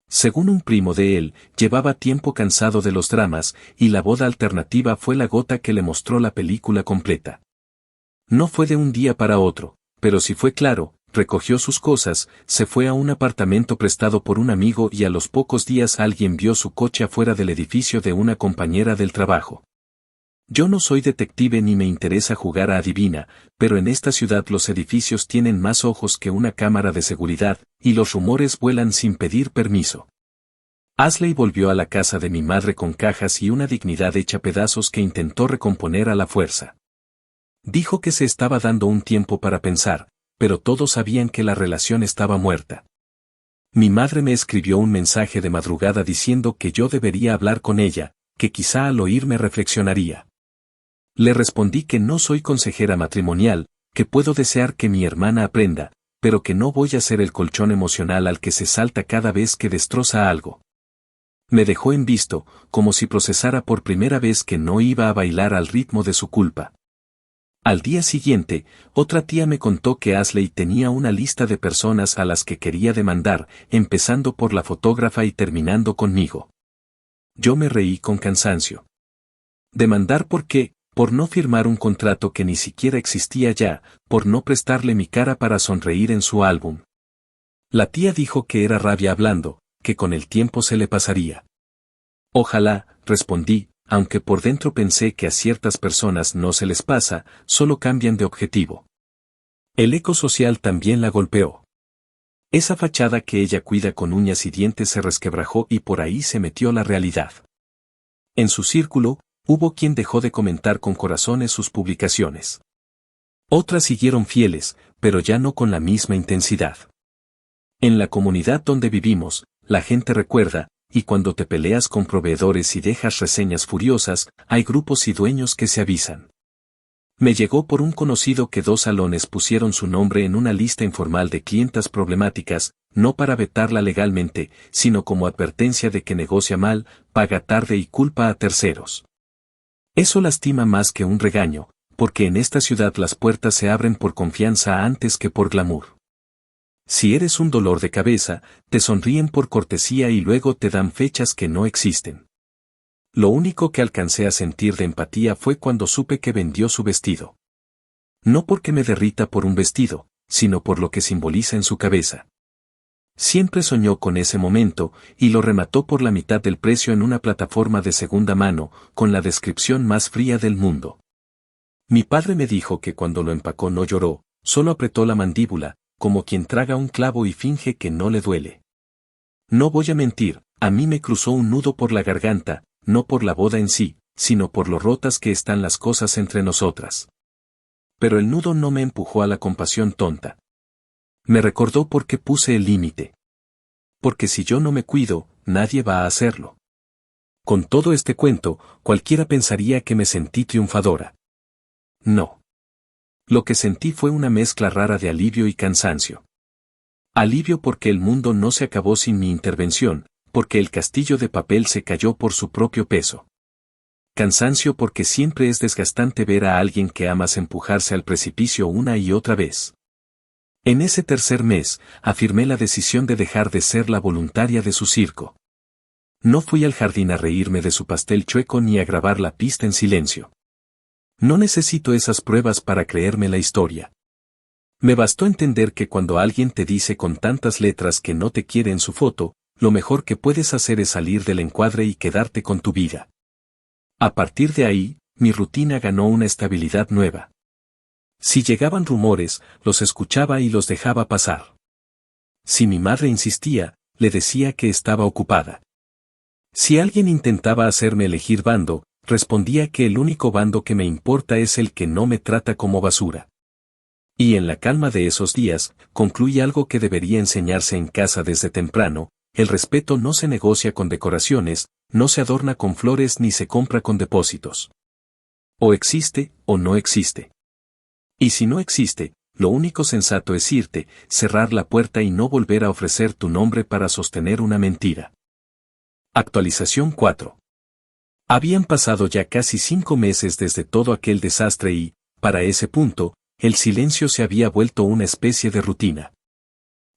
Según un primo de él, llevaba tiempo cansado de los dramas, y la boda alternativa fue la gota que le mostró la película completa. No fue de un día para otro, pero sí fue claro, recogió sus cosas, se fue a un apartamento prestado por un amigo y a los pocos días alguien vio su coche afuera del edificio de una compañera del trabajo. Yo no soy detective ni me interesa jugar a adivina, pero en esta ciudad los edificios tienen más ojos que una cámara de seguridad, y los rumores vuelan sin pedir permiso. Ashley volvió a la casa de mi madre con cajas y una dignidad hecha pedazos que intentó recomponer a la fuerza. Dijo que se estaba dando un tiempo para pensar, pero todos sabían que la relación estaba muerta. Mi madre me escribió un mensaje de madrugada diciendo que yo debería hablar con ella, que quizá al oírme reflexionaría. Le respondí que no soy consejera matrimonial, que puedo desear que mi hermana aprenda, pero que no voy a ser el colchón emocional al que se salta cada vez que destroza algo. Me dejó en visto, como si procesara por primera vez que no iba a bailar al ritmo de su culpa. Al día siguiente, otra tía me contó que Ashley tenía una lista de personas a las que quería demandar, empezando por la fotógrafa y terminando conmigo. Yo me reí con cansancio. ¿Demandar por qué? por no firmar un contrato que ni siquiera existía ya, por no prestarle mi cara para sonreír en su álbum. La tía dijo que era rabia hablando, que con el tiempo se le pasaría. Ojalá, respondí, aunque por dentro pensé que a ciertas personas no se les pasa, solo cambian de objetivo. El eco social también la golpeó. Esa fachada que ella cuida con uñas y dientes se resquebrajó y por ahí se metió la realidad. En su círculo, hubo quien dejó de comentar con corazones sus publicaciones. Otras siguieron fieles, pero ya no con la misma intensidad. En la comunidad donde vivimos, la gente recuerda, y cuando te peleas con proveedores y dejas reseñas furiosas, hay grupos y dueños que se avisan. Me llegó por un conocido que 2 salones pusieron su nombre en una lista informal de clientas problemáticas, no para vetarla legalmente, sino como advertencia de que negocia mal, paga tarde y culpa a terceros. Eso lastima más que un regaño, porque en esta ciudad las puertas se abren por confianza antes que por glamour. Si eres un dolor de cabeza, te sonríen por cortesía y luego te dan fechas que no existen. Lo único que alcancé a sentir de empatía fue cuando supe que vendió su vestido. No porque me derrita por un vestido, sino por lo que simboliza en su cabeza. Siempre soñó con ese momento, y lo remató por la mitad del precio en una plataforma de segunda mano, con la descripción más fría del mundo. Mi padre me dijo que cuando lo empacó no lloró, solo apretó la mandíbula, como quien traga un clavo y finge que no le duele. No voy a mentir, a mí me cruzó un nudo por la garganta, no por la boda en sí, sino por lo rotas que están las cosas entre nosotras. Pero el nudo no me empujó a la compasión tonta. Me recordó por qué puse el límite. Porque si yo no me cuido, nadie va a hacerlo. Con todo este cuento, cualquiera pensaría que me sentí triunfadora. No. Lo que sentí fue una mezcla rara de alivio y cansancio. Alivio porque el mundo no se acabó sin mi intervención, porque el castillo de papel se cayó por su propio peso. Cansancio porque siempre es desgastante ver a alguien que amas empujarse al precipicio una y otra vez. En ese tercer mes, afirmé la decisión de dejar de ser la voluntaria de su circo. No fui al jardín a reírme de su pastel chueco ni a grabar la pista en silencio. No necesito esas pruebas para creerme la historia. Me bastó entender que cuando alguien te dice con tantas letras que no te quiere en su foto, lo mejor que puedes hacer es salir del encuadre y quedarte con tu vida. A partir de ahí, mi rutina ganó una estabilidad nueva. Si llegaban rumores, los escuchaba y los dejaba pasar. Si mi madre insistía, le decía que estaba ocupada. Si alguien intentaba hacerme elegir bando, respondía que el único bando que me importa es el que no me trata como basura. Y en la calma de esos días, concluí algo que debería enseñarse en casa desde temprano: el respeto no se negocia con decoraciones, no se adorna con flores ni se compra con depósitos. O existe, o no existe. Y si no existe, lo único sensato es irte, cerrar la puerta y no volver a ofrecer tu nombre para sostener una mentira. Actualización 4. Habían pasado ya casi 5 meses desde todo aquel desastre y, para ese punto, el silencio se había vuelto una especie de rutina.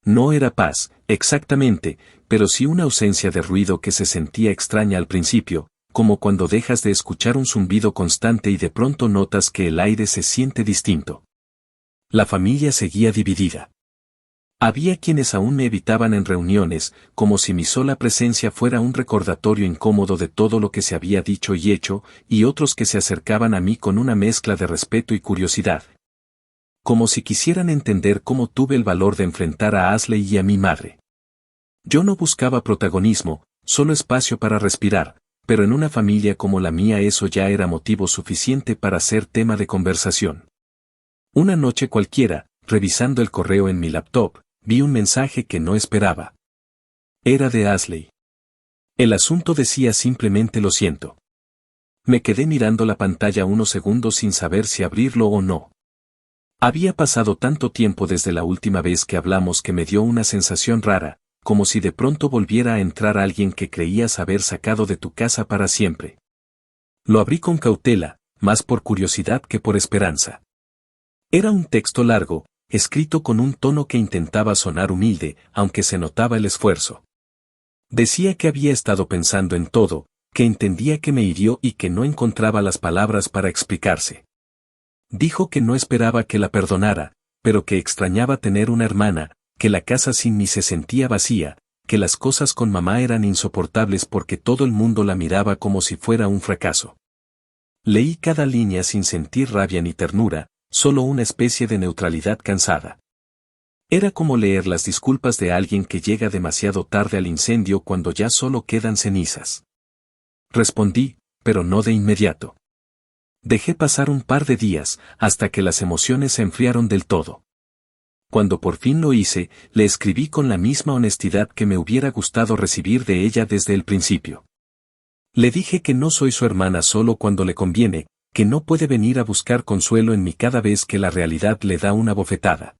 No era paz, exactamente, pero sí una ausencia de ruido que se sentía extraña al principio, como cuando dejas de escuchar un zumbido constante y de pronto notas que el aire se siente distinto. La familia seguía dividida. Había quienes aún me evitaban en reuniones, como si mi sola presencia fuera un recordatorio incómodo de todo lo que se había dicho y hecho, y otros que se acercaban a mí con una mezcla de respeto y curiosidad. Como si quisieran entender cómo tuve el valor de enfrentar a Ashley y a mi madre. Yo no buscaba protagonismo, solo espacio para respirar, pero en una familia como la mía eso ya era motivo suficiente para ser tema de conversación. Una noche cualquiera, revisando el correo en mi laptop, vi un mensaje que no esperaba. Era de Ashley. El asunto decía simplemente: lo siento. Me quedé mirando la pantalla unos segundos sin saber si abrirlo o no. Había pasado tanto tiempo desde la última vez que hablamos que me dio una sensación rara, como si de pronto volviera a entrar alguien que creías haber sacado de tu casa para siempre. Lo abrí con cautela, más por curiosidad que por esperanza. Era un texto largo, escrito con un tono que intentaba sonar humilde, aunque se notaba el esfuerzo. Decía que había estado pensando en todo, que entendía que me hirió y que no encontraba las palabras para explicarse. Dijo que no esperaba que la perdonara, pero que extrañaba tener una hermana, que la casa sin mí se sentía vacía, que las cosas con mamá eran insoportables porque todo el mundo la miraba como si fuera un fracaso. Leí cada línea sin sentir rabia ni ternura, solo una especie de neutralidad cansada. Era como leer las disculpas de alguien que llega demasiado tarde al incendio cuando ya solo quedan cenizas. Respondí, pero no de inmediato. Dejé pasar un par de días, hasta que las emociones se enfriaron del todo. Cuando por fin lo hice, le escribí con la misma honestidad que me hubiera gustado recibir de ella desde el principio. Le dije que no soy su hermana solo cuando le conviene, que no puede venir a buscar consuelo en mí cada vez que la realidad le da una bofetada.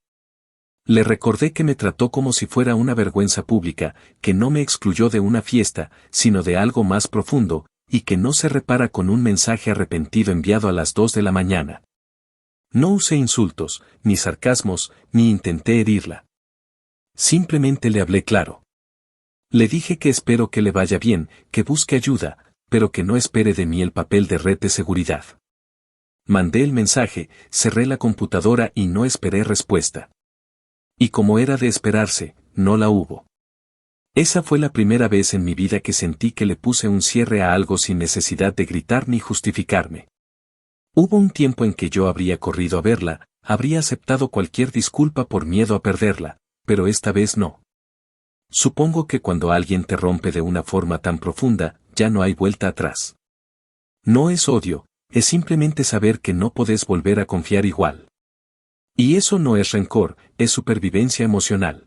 Le recordé que me trató como si fuera una vergüenza pública, que no me excluyó de una fiesta, sino de algo más profundo, y que no se repara con un mensaje arrepentido enviado a las 2 de la mañana. No usé insultos, ni sarcasmos, ni intenté herirla. Simplemente le hablé claro. Le dije que espero que le vaya bien, que busque ayuda, pero que no espere de mí el papel de red de seguridad. Mandé el mensaje, cerré la computadora y no esperé respuesta. Y como era de esperarse, no la hubo. Esa fue la primera vez en mi vida que sentí que le puse un cierre a algo sin necesidad de gritar ni justificarme. Hubo un tiempo en que yo habría corrido a verla, habría aceptado cualquier disculpa por miedo a perderla, pero esta vez no. Supongo que cuando alguien te rompe de una forma tan profunda, ya no hay vuelta atrás. No es odio, es simplemente saber que no podés volver a confiar igual. Y eso no es rencor, es supervivencia emocional.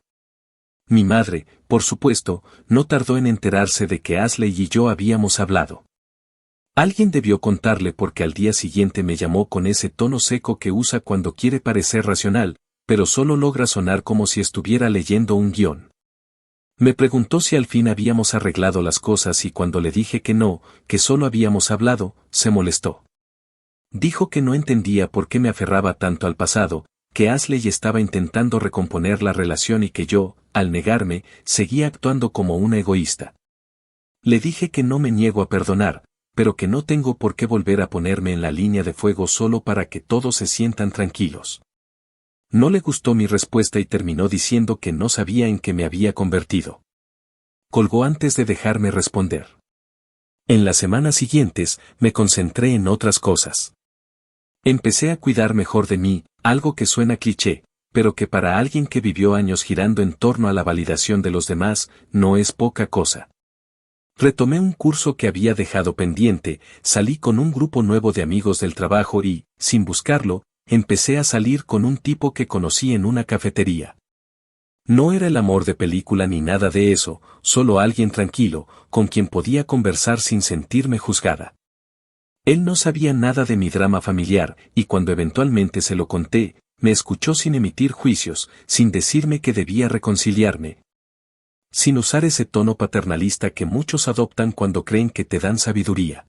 Mi madre, por supuesto, no tardó en enterarse de que Ashley y yo habíamos hablado. Alguien debió contarle porque al día siguiente me llamó con ese tono seco que usa cuando quiere parecer racional, pero solo logra sonar como si estuviera leyendo un guión. Me preguntó si al fin habíamos arreglado las cosas y cuando le dije que no, que solo habíamos hablado, se molestó. Dijo que no entendía por qué me aferraba tanto al pasado, que Ashley estaba intentando recomponer la relación y que yo, al negarme, seguía actuando como una egoísta. Le dije que no me niego a perdonar, pero que no tengo por qué volver a ponerme en la línea de fuego solo para que todos se sientan tranquilos. No le gustó mi respuesta y terminó diciendo que no sabía en qué me había convertido. Colgó antes de dejarme responder. En las semanas siguientes, me concentré en otras cosas. Empecé a cuidar mejor de mí, algo que suena cliché, pero que para alguien que vivió años girando en torno a la validación de los demás, no es poca cosa. Retomé un curso que había dejado pendiente, salí con un grupo nuevo de amigos del trabajo y, sin buscarlo, empecé a salir con un tipo que conocí en una cafetería. No era el amor de película ni nada de eso, solo alguien tranquilo, con quien podía conversar sin sentirme juzgada. Él no sabía nada de mi drama familiar, y cuando eventualmente se lo conté, me escuchó sin emitir juicios, sin decirme que debía reconciliarme. Sin usar ese tono paternalista que muchos adoptan cuando creen que te dan sabiduría.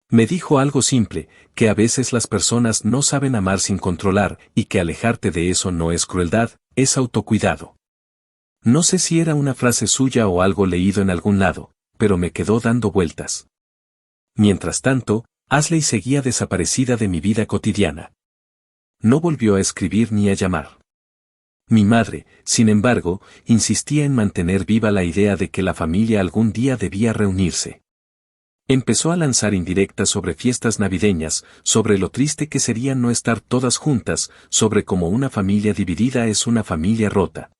Me dijo algo simple, que a veces las personas no saben amar sin controlar, y que alejarte de eso no es crueldad, es autocuidado. No sé si era una frase suya o algo leído en algún lado, pero me quedó dando vueltas. Mientras tanto, Ashley seguía desaparecida de mi vida cotidiana. No volvió a escribir ni a llamar. Mi madre, sin embargo, insistía en mantener viva la idea de que la familia algún día debía reunirse. Empezó a lanzar indirectas sobre fiestas navideñas, sobre lo triste que sería no estar todas juntas, sobre cómo una familia dividida es una familia rota.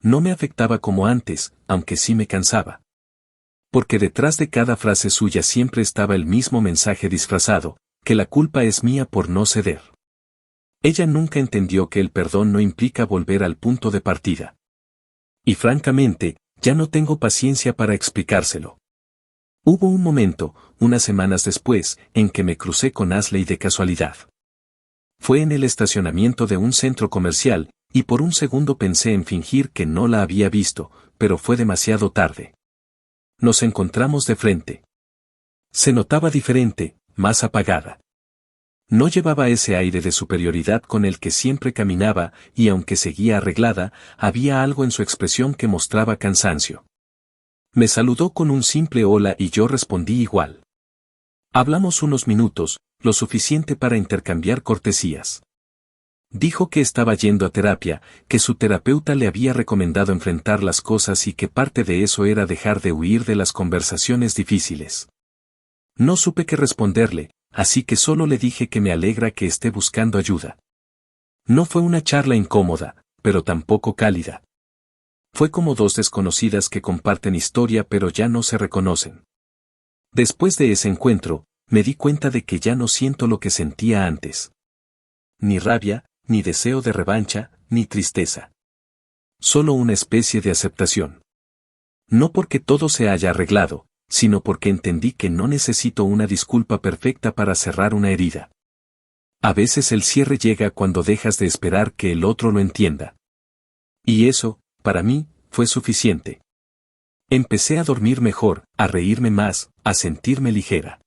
No me afectaba como antes, aunque sí me cansaba. Porque detrás de cada frase suya siempre estaba el mismo mensaje disfrazado, que la culpa es mía por no ceder. Ella nunca entendió que el perdón no implica volver al punto de partida. Y francamente, ya no tengo paciencia para explicárselo. Hubo un momento, unas semanas después, en que me crucé con Ashley de casualidad. Fue en el estacionamiento de un centro comercial, y por un segundo pensé en fingir que no la había visto, pero fue demasiado tarde. Nos encontramos de frente. Se notaba diferente, más apagada. No llevaba ese aire de superioridad con el que siempre caminaba, y aunque seguía arreglada, había algo en su expresión que mostraba cansancio. Me saludó con un simple hola y yo respondí igual. Hablamos unos minutos, lo suficiente para intercambiar cortesías. Dijo que estaba yendo a terapia, que su terapeuta le había recomendado enfrentar las cosas y que parte de eso era dejar de huir de las conversaciones difíciles. No supe qué responderle, así que solo le dije que me alegra que esté buscando ayuda. No fue una charla incómoda, pero tampoco cálida. Fue como dos desconocidas que comparten historia pero ya no se reconocen. Después de ese encuentro, me di cuenta de que ya no siento lo que sentía antes. Ni rabia, ni deseo de revancha, ni tristeza. Solo una especie de aceptación. No porque todo se haya arreglado, sino porque entendí que no necesito una disculpa perfecta para cerrar una herida. A veces el cierre llega cuando dejas de esperar que el otro lo entienda. Y eso, para mí, fue suficiente. Empecé a dormir mejor, a reírme más, a sentirme ligera.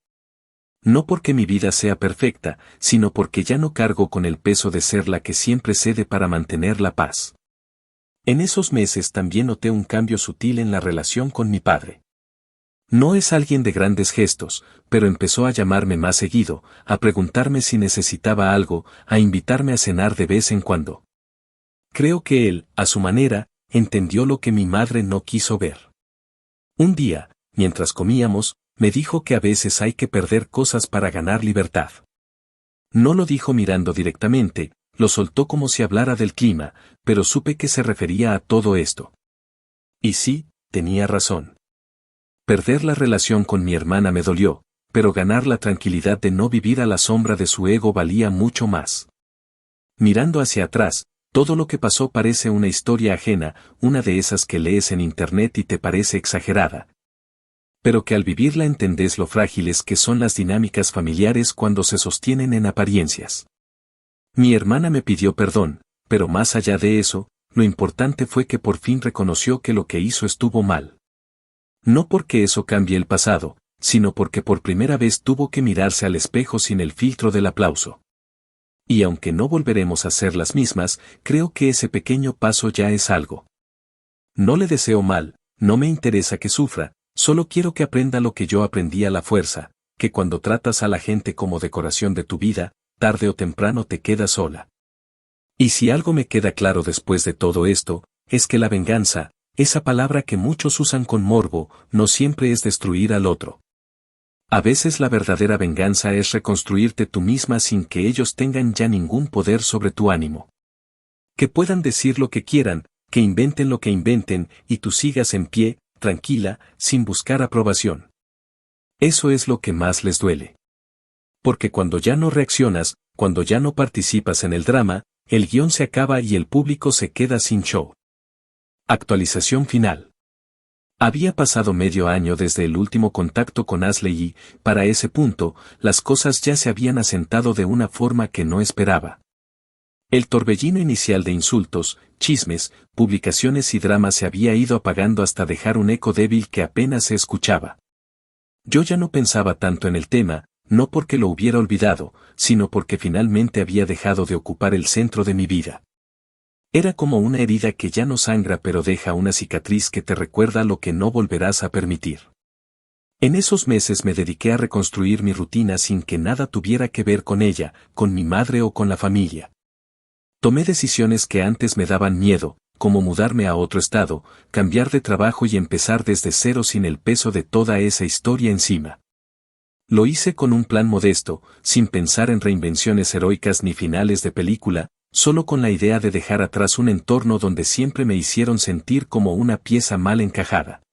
No porque mi vida sea perfecta, sino porque ya no cargo con el peso de ser la que siempre cede para mantener la paz. En esos meses también noté un cambio sutil en la relación con mi padre. No es alguien de grandes gestos, pero empezó a llamarme más seguido, a preguntarme si necesitaba algo, a invitarme a cenar de vez en cuando. Creo que él, a su manera, entendió lo que mi madre no quiso ver. Un día, mientras comíamos, me dijo que a veces hay que perder cosas para ganar libertad. No lo dijo mirando directamente, lo soltó como si hablara del clima, pero supe que se refería a todo esto. Y sí, tenía razón. Perder la relación con mi hermana me dolió, pero ganar la tranquilidad de no vivir a la sombra de su ego valía mucho más. Mirando hacia atrás, todo lo que pasó parece una historia ajena, una de esas que lees en internet y te parece exagerada. Pero que al vivirla entendés lo frágiles que son las dinámicas familiares cuando se sostienen en apariencias. Mi hermana me pidió perdón, pero más allá de eso, lo importante fue que por fin reconoció que lo que hizo estuvo mal. No porque eso cambie el pasado, sino porque por primera vez tuvo que mirarse al espejo sin el filtro del aplauso. Y aunque no volveremos a ser las mismas, creo que ese pequeño paso ya es algo. No le deseo mal, no me interesa que sufra, solo quiero que aprenda lo que yo aprendí a la fuerza, que cuando tratas a la gente como decoración de tu vida, tarde o temprano te quedas sola. Y si algo me queda claro después de todo esto, es que la venganza, esa palabra que muchos usan con morbo, no siempre es destruir al otro. A veces la verdadera venganza es reconstruirte tú misma sin que ellos tengan ya ningún poder sobre tu ánimo. Que puedan decir lo que quieran, que inventen lo que inventen, y tú sigas en pie, tranquila, sin buscar aprobación. Eso es lo que más les duele. Porque cuando ya no reaccionas, cuando ya no participas en el drama, el guión se acaba y el público se queda sin show. Actualización final. Había pasado medio año desde el último contacto con Ashley y, para ese punto, las cosas ya se habían asentado de una forma que no esperaba. El torbellino inicial de insultos, chismes, publicaciones y dramas se había ido apagando hasta dejar un eco débil que apenas se escuchaba. Yo ya no pensaba tanto en el tema, no porque lo hubiera olvidado, sino porque finalmente había dejado de ocupar el centro de mi vida. Era como una herida que ya no sangra pero deja una cicatriz que te recuerda lo que no volverás a permitir. En esos meses me dediqué a reconstruir mi rutina sin que nada tuviera que ver con ella, con mi madre o con la familia. Tomé decisiones que antes me daban miedo, como mudarme a otro estado, cambiar de trabajo y empezar desde cero sin el peso de toda esa historia encima. Lo hice con un plan modesto, sin pensar en reinvenciones heroicas ni finales de película, solo con la idea de dejar atrás un entorno donde siempre me hicieron sentir como una pieza mal encajada.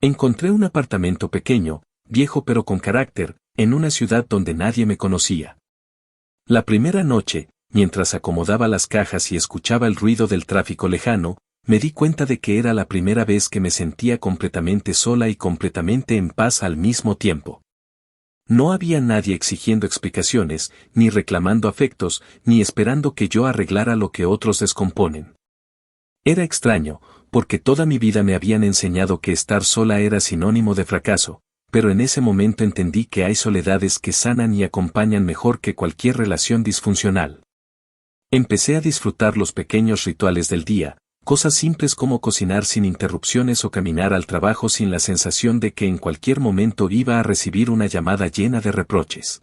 Encontré un apartamento pequeño, viejo pero con carácter, en una ciudad donde nadie me conocía. La primera noche, mientras acomodaba las cajas y escuchaba el ruido del tráfico lejano, me di cuenta de que era la primera vez que me sentía completamente sola y completamente en paz al mismo tiempo. No había nadie exigiendo explicaciones, ni reclamando afectos, ni esperando que yo arreglara lo que otros descomponen. Era extraño, porque toda mi vida me habían enseñado que estar sola era sinónimo de fracaso, pero en ese momento entendí que hay soledades que sanan y acompañan mejor que cualquier relación disfuncional. Empecé a disfrutar los pequeños rituales del día, Cosas simples como cocinar sin interrupciones o caminar al trabajo sin la sensación de que en cualquier momento iba a recibir una llamada llena de reproches.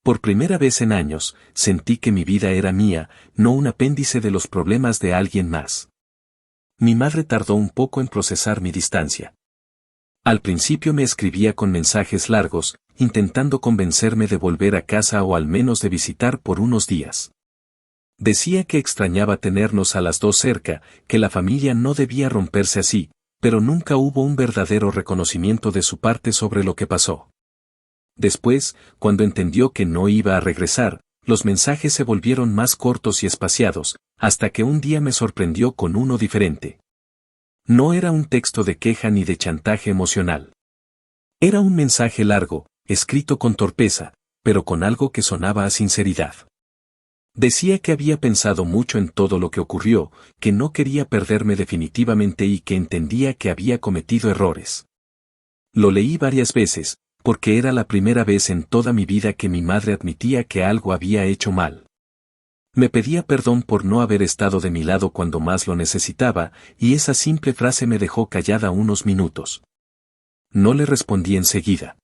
Por primera vez en años, sentí que mi vida era mía, no un apéndice de los problemas de alguien más. Mi madre tardó un poco en procesar mi distancia. Al principio me escribía con mensajes largos, intentando convencerme de volver a casa o al menos de visitar por unos días. Decía que extrañaba tenernos a las dos cerca, que la familia no debía romperse así, pero nunca hubo un verdadero reconocimiento de su parte sobre lo que pasó. Después, cuando entendió que no iba a regresar, los mensajes se volvieron más cortos y espaciados, hasta que un día me sorprendió con uno diferente. No era un texto de queja ni de chantaje emocional. Era un mensaje largo, escrito con torpeza, pero con algo que sonaba a sinceridad. Decía que había pensado mucho en todo lo que ocurrió, que no quería perderme definitivamente y que entendía que había cometido errores. Lo leí varias veces, porque era la primera vez en toda mi vida que mi madre admitía que algo había hecho mal. Me pedía perdón por no haber estado de mi lado cuando más lo necesitaba, y esa simple frase me dejó callada unos minutos. No le respondí enseguida.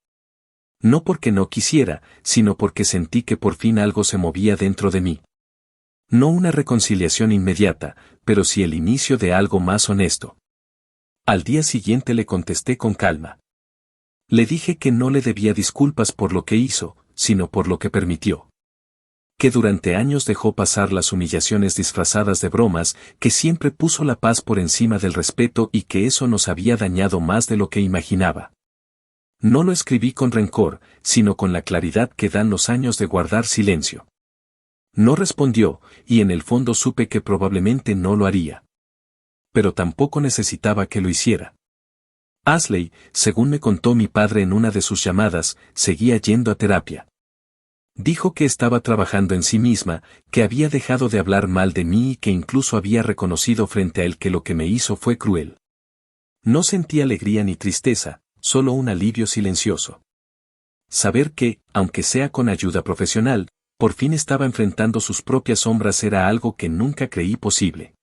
No porque no quisiera, sino porque sentí que por fin algo se movía dentro de mí. No una reconciliación inmediata, pero sí el inicio de algo más honesto. Al día siguiente le contesté con calma. Le dije que no le debía disculpas por lo que hizo, sino por lo que permitió. Que durante años dejó pasar las humillaciones disfrazadas de bromas, que siempre puso la paz por encima del respeto y que eso nos había dañado más de lo que imaginaba. No lo escribí con rencor, sino con la claridad que dan los años de guardar silencio. No respondió, y en el fondo supe que probablemente no lo haría. Pero tampoco necesitaba que lo hiciera. Ashley, según me contó mi padre en una de sus llamadas, seguía yendo a terapia. Dijo que estaba trabajando en sí misma, que había dejado de hablar mal de mí y que incluso había reconocido frente a él que lo que me hizo fue cruel. No sentí alegría ni tristeza, solo un alivio silencioso. Saber que, aunque sea con ayuda profesional, por fin estaba enfrentando sus propias sombras era algo que nunca creí posible.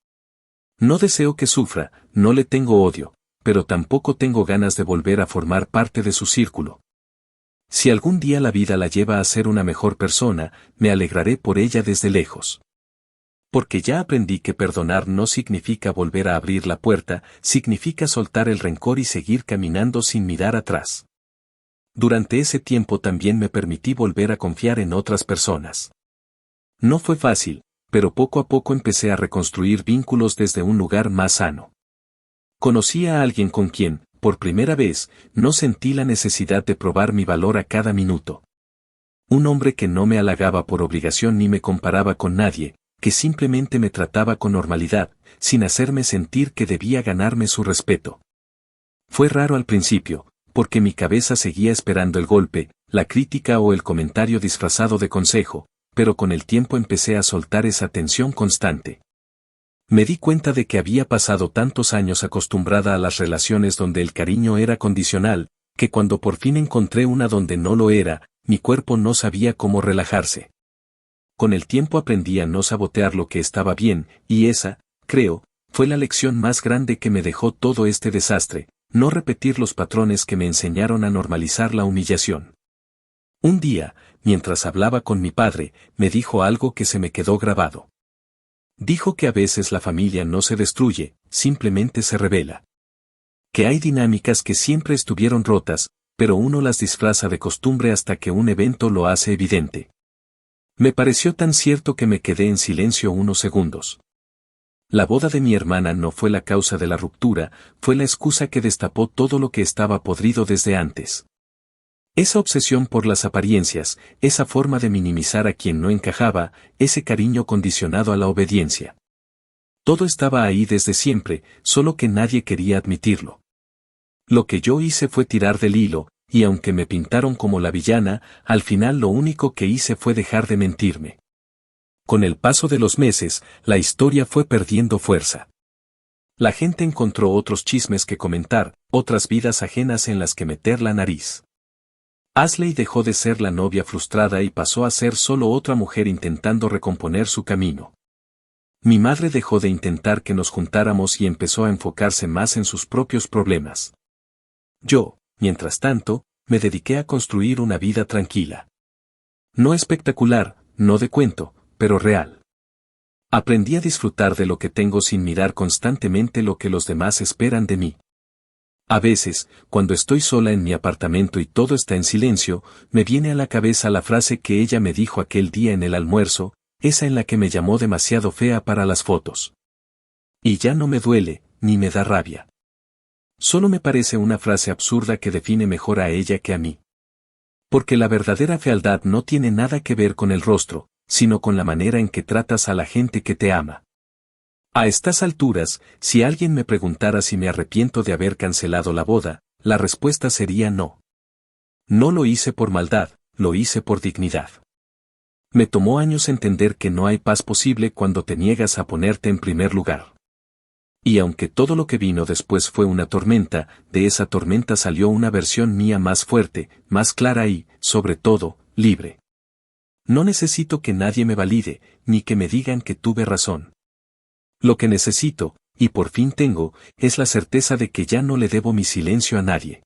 No deseo que sufra, no le tengo odio, pero tampoco tengo ganas de volver a formar parte de su círculo. Si algún día la vida la lleva a ser una mejor persona, me alegraré por ella desde lejos. Porque ya aprendí que perdonar no significa volver a abrir la puerta, significa soltar el rencor y seguir caminando sin mirar atrás. Durante ese tiempo también me permití volver a confiar en otras personas. No fue fácil, pero poco a poco empecé a reconstruir vínculos desde un lugar más sano. Conocí a alguien con quien, por primera vez, no sentí la necesidad de probar mi valor a cada minuto. Un hombre que no me halagaba por obligación ni me comparaba con nadie, que simplemente me trataba con normalidad, sin hacerme sentir que debía ganarme su respeto. Fue raro al principio, porque mi cabeza seguía esperando el golpe, la crítica o el comentario disfrazado de consejo, pero con el tiempo empecé a soltar esa tensión constante. Me di cuenta de que había pasado tantos años acostumbrada a las relaciones donde el cariño era condicional, que cuando por fin encontré una donde no lo era, mi cuerpo no sabía cómo relajarse. Con el tiempo aprendí a no sabotear lo que estaba bien, y esa, creo, fue la lección más grande que me dejó todo este desastre, no repetir los patrones que me enseñaron a normalizar la humillación. Un día, mientras hablaba con mi padre, me dijo algo que se me quedó grabado. Dijo que a veces la familia no se destruye, simplemente se revela. Que hay dinámicas que siempre estuvieron rotas, pero uno las disfraza de costumbre hasta que un evento lo hace evidente. Me pareció tan cierto que me quedé en silencio unos segundos. La boda de mi hermana no fue la causa de la ruptura, fue la excusa que destapó todo lo que estaba podrido desde antes. Esa obsesión por las apariencias, esa forma de minimizar a quien no encajaba, ese cariño condicionado a la obediencia. Todo estaba ahí desde siempre, solo que nadie quería admitirlo. Lo que yo hice fue tirar del hilo, y aunque me pintaron como la villana, al final lo único que hice fue dejar de mentirme. Con el paso de los meses, la historia fue perdiendo fuerza. La gente encontró otros chismes que comentar, otras vidas ajenas en las que meter la nariz. Ashley dejó de ser la novia frustrada y pasó a ser solo otra mujer intentando recomponer su camino. Mi madre dejó de intentar que nos juntáramos y empezó a enfocarse más en sus propios problemas. Yo, mientras tanto, me dediqué a construir una vida tranquila. No espectacular, no de cuento, pero real. Aprendí a disfrutar de lo que tengo sin mirar constantemente lo que los demás esperan de mí. A veces, cuando estoy sola en mi apartamento y todo está en silencio, me viene a la cabeza la frase que ella me dijo aquel día en el almuerzo, esa en la que me llamó demasiado fea para las fotos. Y ya no me duele, ni me da rabia. Solo me parece una frase absurda que define mejor a ella que a mí. Porque la verdadera fealdad no tiene nada que ver con el rostro, sino con la manera en que tratas a la gente que te ama. A estas alturas, si alguien me preguntara si me arrepiento de haber cancelado la boda, la respuesta sería no. No lo hice por maldad, lo hice por dignidad. Me tomó años entender que no hay paz posible cuando te niegas a ponerte en primer lugar. Y aunque todo lo que vino después fue una tormenta, de esa tormenta salió una versión mía más fuerte, más clara y, sobre todo, libre. No necesito que nadie me valide, ni que me digan que tuve razón. Lo que necesito, y por fin tengo, es la certeza de que ya no le debo mi silencio a nadie.